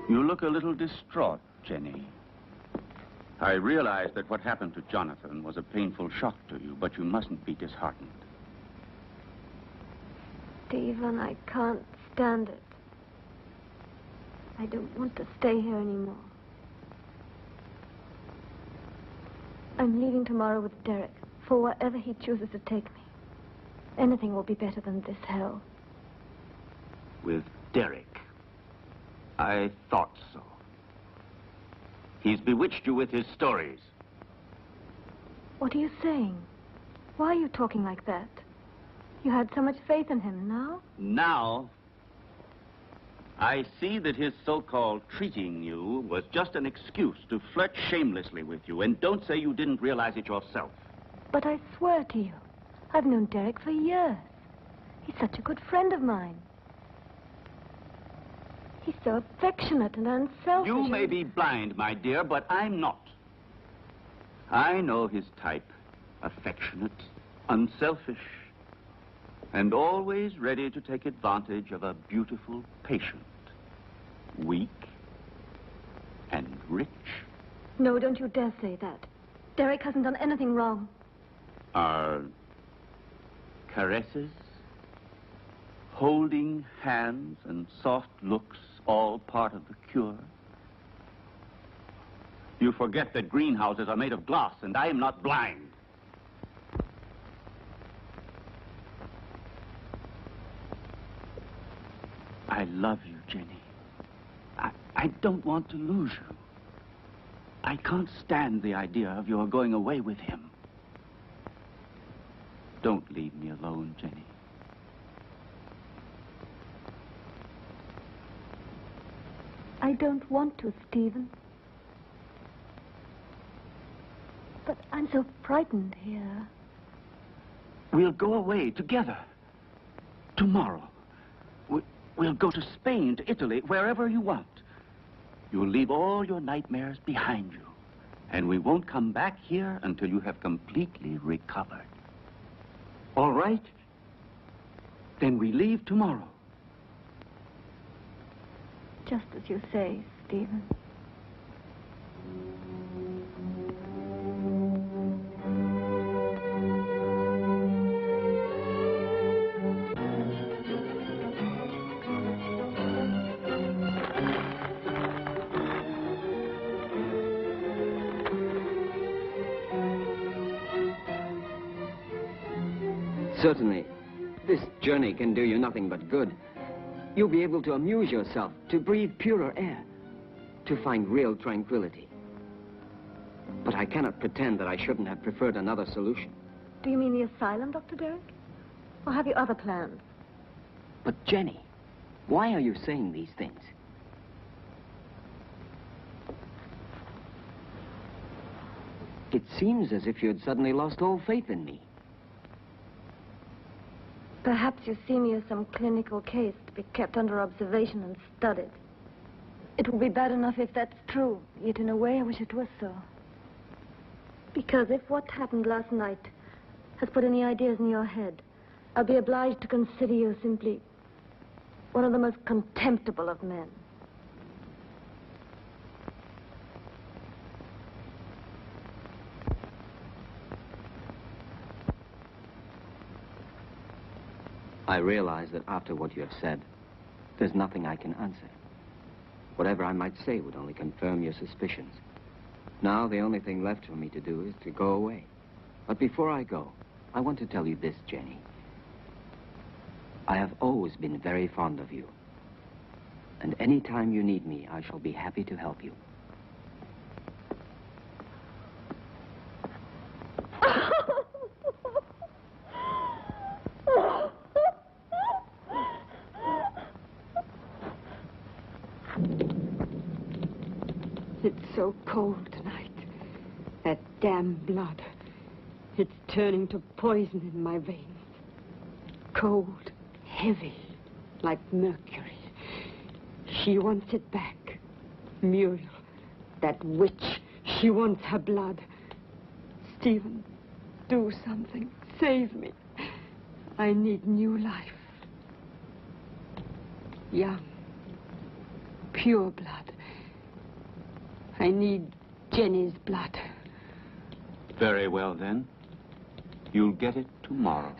You look a little distraught, Jenny. I realize that what happened to Jonathan was a painful shock to you, but you mustn't be disheartened. Stephen, I can't stand it. I don't want to stay here anymore. I'm leaving tomorrow with Derek for wherever he chooses to take me. Anything will be better than this hell. With Derek? I thought so. He's bewitched you with his stories. What are you saying? Why are you talking like that? You had so much faith in him. Now? Now, I see that his so-called treating you was just an excuse to flirt shamelessly with you. And don't say you didn't realize it yourself. But I swear to you, I've known Derek for years. He's such a good friend of mine. He's so affectionate and unselfish. You may be blind, my dear, but I'm not. I know his type. Affectionate, unselfish, and always ready to take advantage of a beautiful patient. Weak and rich. No, don't you dare say that. Derek hasn't done anything wrong. Are caresses, holding hands, and soft looks all part of the cure? You forget that greenhouses are made of glass, and I am not blind. I love you, Jenny. I don't want to lose you. I can't stand the idea of your going away with him. Don't leave me alone, Jenny. I don't want to, Stephen. But I'm so frightened here. We'll go away together. Tomorrow. We'll go to Spain, to Italy, wherever you want. You'll leave all your nightmares behind you. And we won't come back here until you have completely recovered. All right? Then we leave tomorrow. Just as you say, Stephen. Certainly, this journey can do you nothing but good. You'll be able to amuse yourself, to breathe purer air, to find real tranquility. But I cannot pretend that I shouldn't have preferred another solution. Do you mean the asylum, Dr. Derek? Or have you other plans? But Jenny, Why are you saying these things? It seems as if you had suddenly lost all faith in me. Perhaps you see me as some clinical case to be kept under observation and studied. It will be bad enough if that's true, yet in a way I wish it was so. Because if what happened last night has put any ideas in your head, I'll be obliged to consider you simply one of the most contemptible of men. I realize that after what you have said, there's nothing I can answer. Whatever I might say would only confirm your suspicions. Now, the only thing left for me to do is to go away. But before I go, I want to tell you this, Jenny. I have always been very fond of you. And any time you need me, I shall be happy to help you. It's so cold tonight. That damn blood. It's turning to poison in my veins. Cold, heavy, like mercury. She wants it back. Muriel, that witch, she wants her blood. Stephen, do something. Save me. I need new life. Young, pure blood. I need Jenny's blood. Very well, then. You'll get it tomorrow.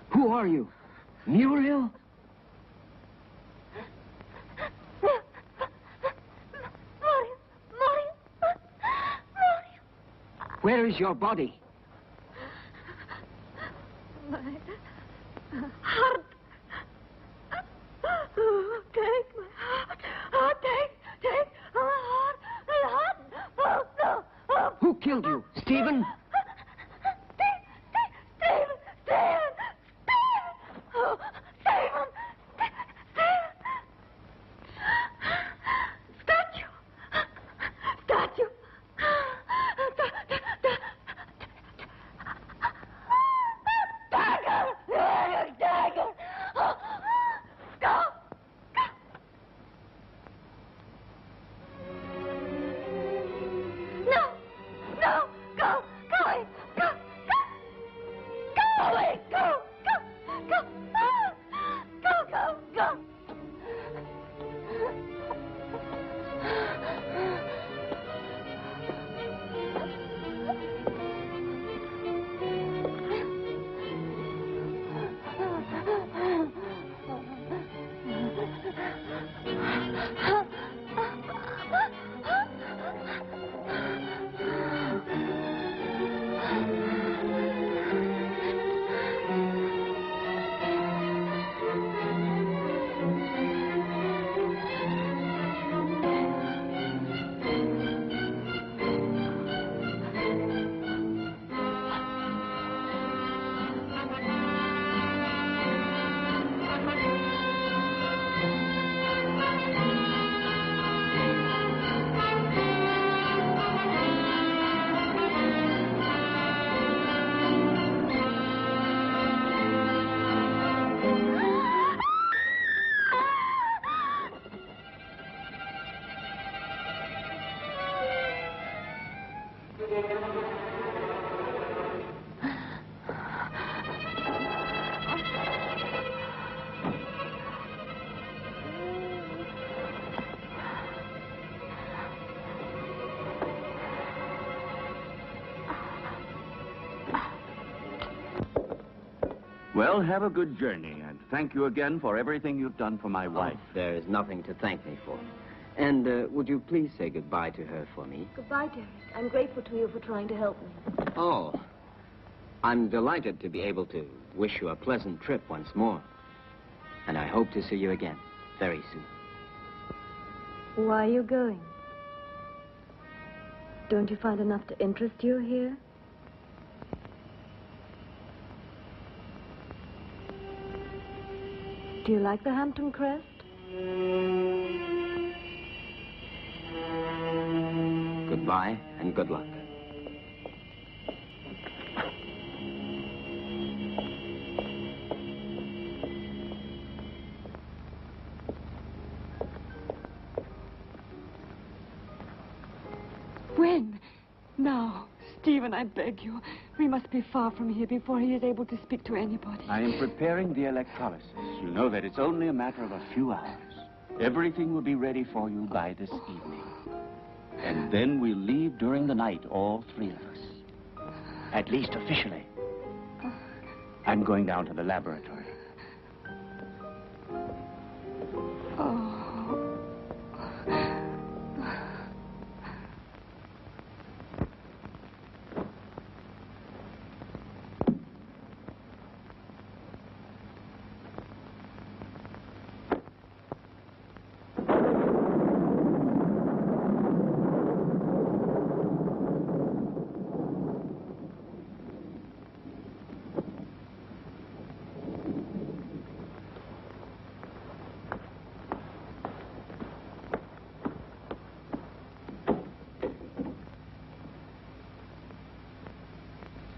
Who are you? Muriel? Where is your body? My heart. Oh, take my heart. Oh, take my heart. My heart. Oh, no. Oh. Who killed you? Stephen? Oh, Stephen! Statue! Dagger! Dagger! Go! No! Go! Go away! Go away! Go! Go! Well, have a good journey, and thank you again for everything you've done for my wife. There is nothing to thank me for. And would you please say goodbye to her for me? Goodbye, Derek. I'm grateful to you for trying to help me. Oh, I'm delighted to be able to wish you a pleasant trip once more. And I hope to see you again very soon. Why are you going? Don't you find enough to interest you here? Do you like the Hampton Crest? Goodbye and good luck. When? Now. Stephen, I beg you. We must be far from here before he is able to speak to anybody. I am preparing the electrolysis. You know that it's only a matter of a few hours. Everything will be ready for you by this evening. And then we'll leave during the night, all three of us. At least officially. I'm going down to the laboratory.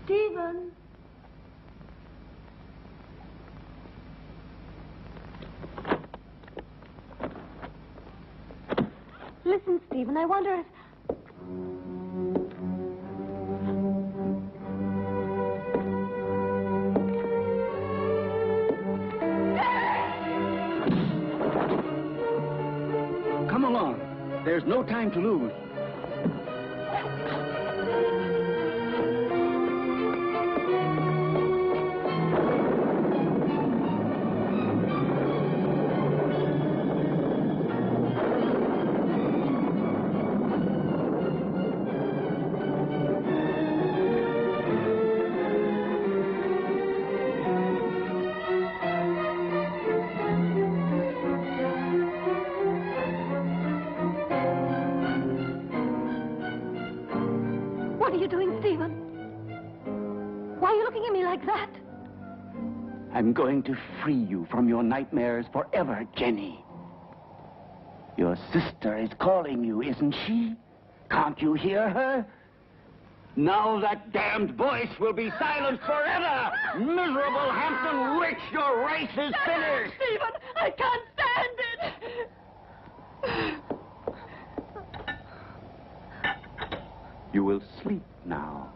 Stephen! Listen, Stephen, I wonder if... Come along. There's no time to lose. What are you doing, Stephen? Why are you looking at me like that? I'm going to free you from your nightmares forever, Jenny. Your sister is calling you, isn't she? Can't you hear her? Now that damned voice will be silenced forever! Miserable Hampton Witch, your race is finished! Stephen, I can't stand it! You will sleep now.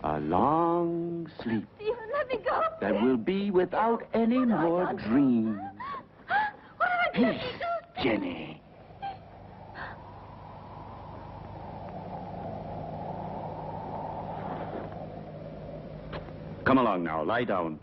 A long sleep Stephen, let me go. that will be without any more dreams. What have I done? Peace, Jenny. Come along now, lie down.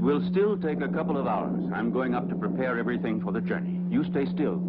will still take a couple of hours. I'm going up to prepare everything for the journey. You stay still.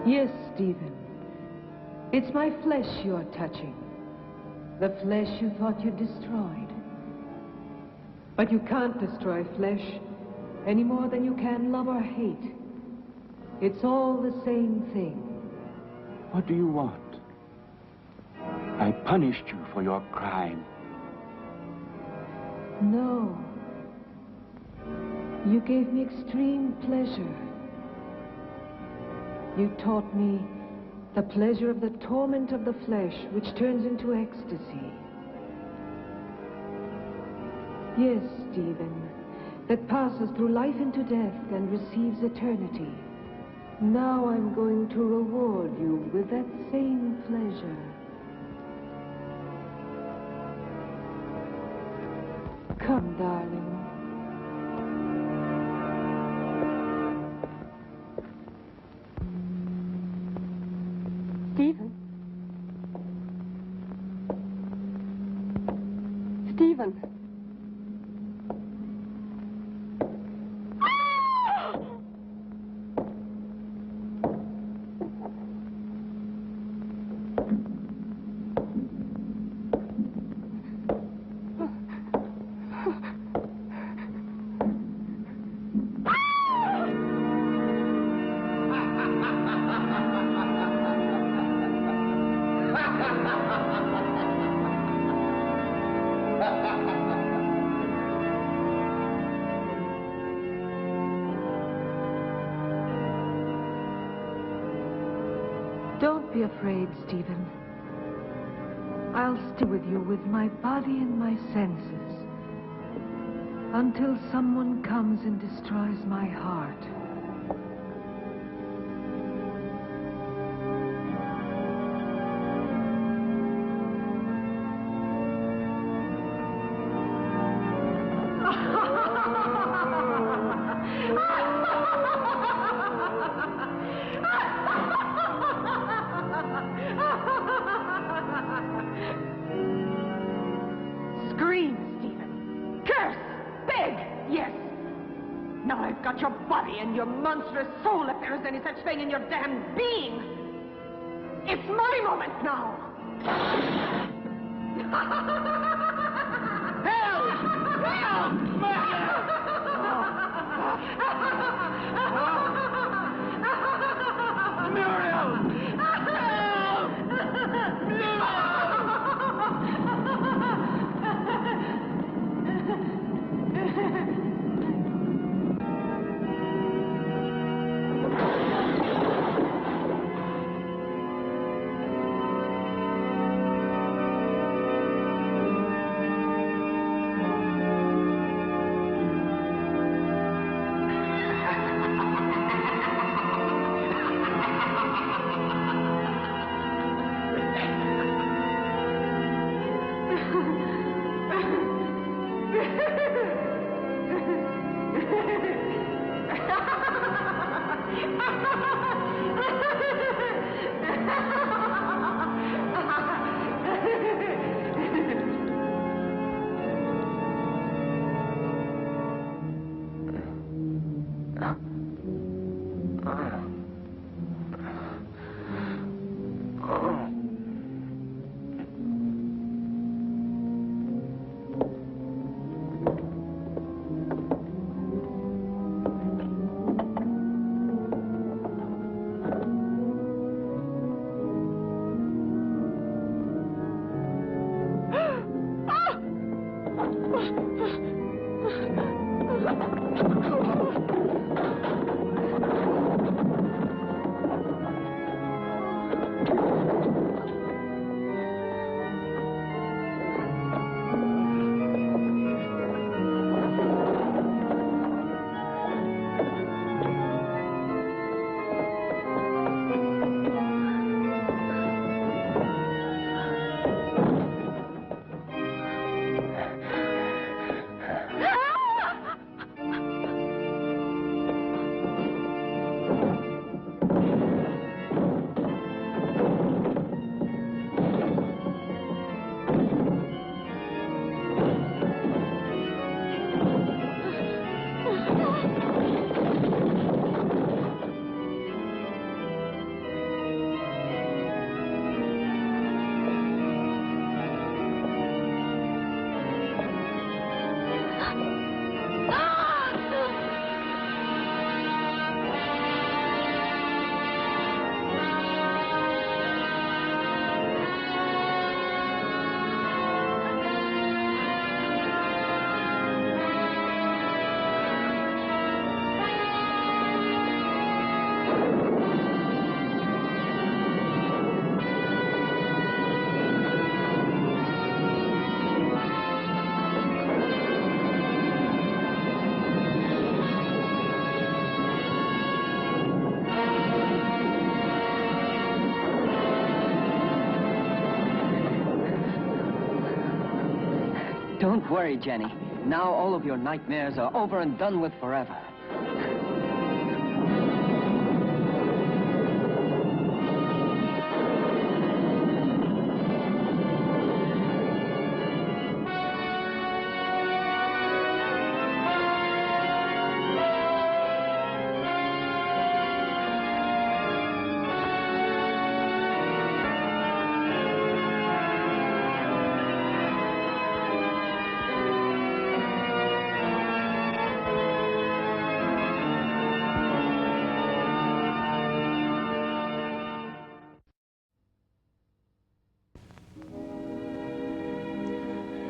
Yes, Stephen. It's my flesh you're touching. The flesh you thought you destroyed. But you can't destroy flesh any more than you can love or hate. It's all the same thing. What do you want? I punished you for your crime. No. You gave me extreme pleasure. You taught me the pleasure of the torment of the flesh, which turns into ecstasy. Yes, Stephen, that passes through life into death and receives eternity. Now I'm going to reward you with that same pleasure. Come, darling. Stephen? Stephen? Don't be afraid, Stephen. I'll stay with you with my body and my senses until someone comes and destroys my heart. Scream, Stephen. Curse. Beg. Yes. Now I've got your body and your monstrous soul, if there is any such thing in your damned being. It's my moment now. Help! Help! Don't worry, Jenny. Now all of your nightmares are over and done with forever.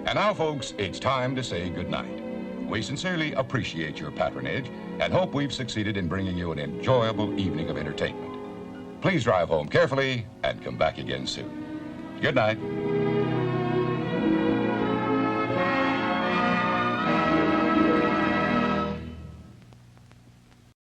And now, folks, it's time to say goodnight. We sincerely appreciate your patronage and hope we've succeeded in bringing you an enjoyable evening of entertainment. Please drive home carefully and come back again soon. Good night.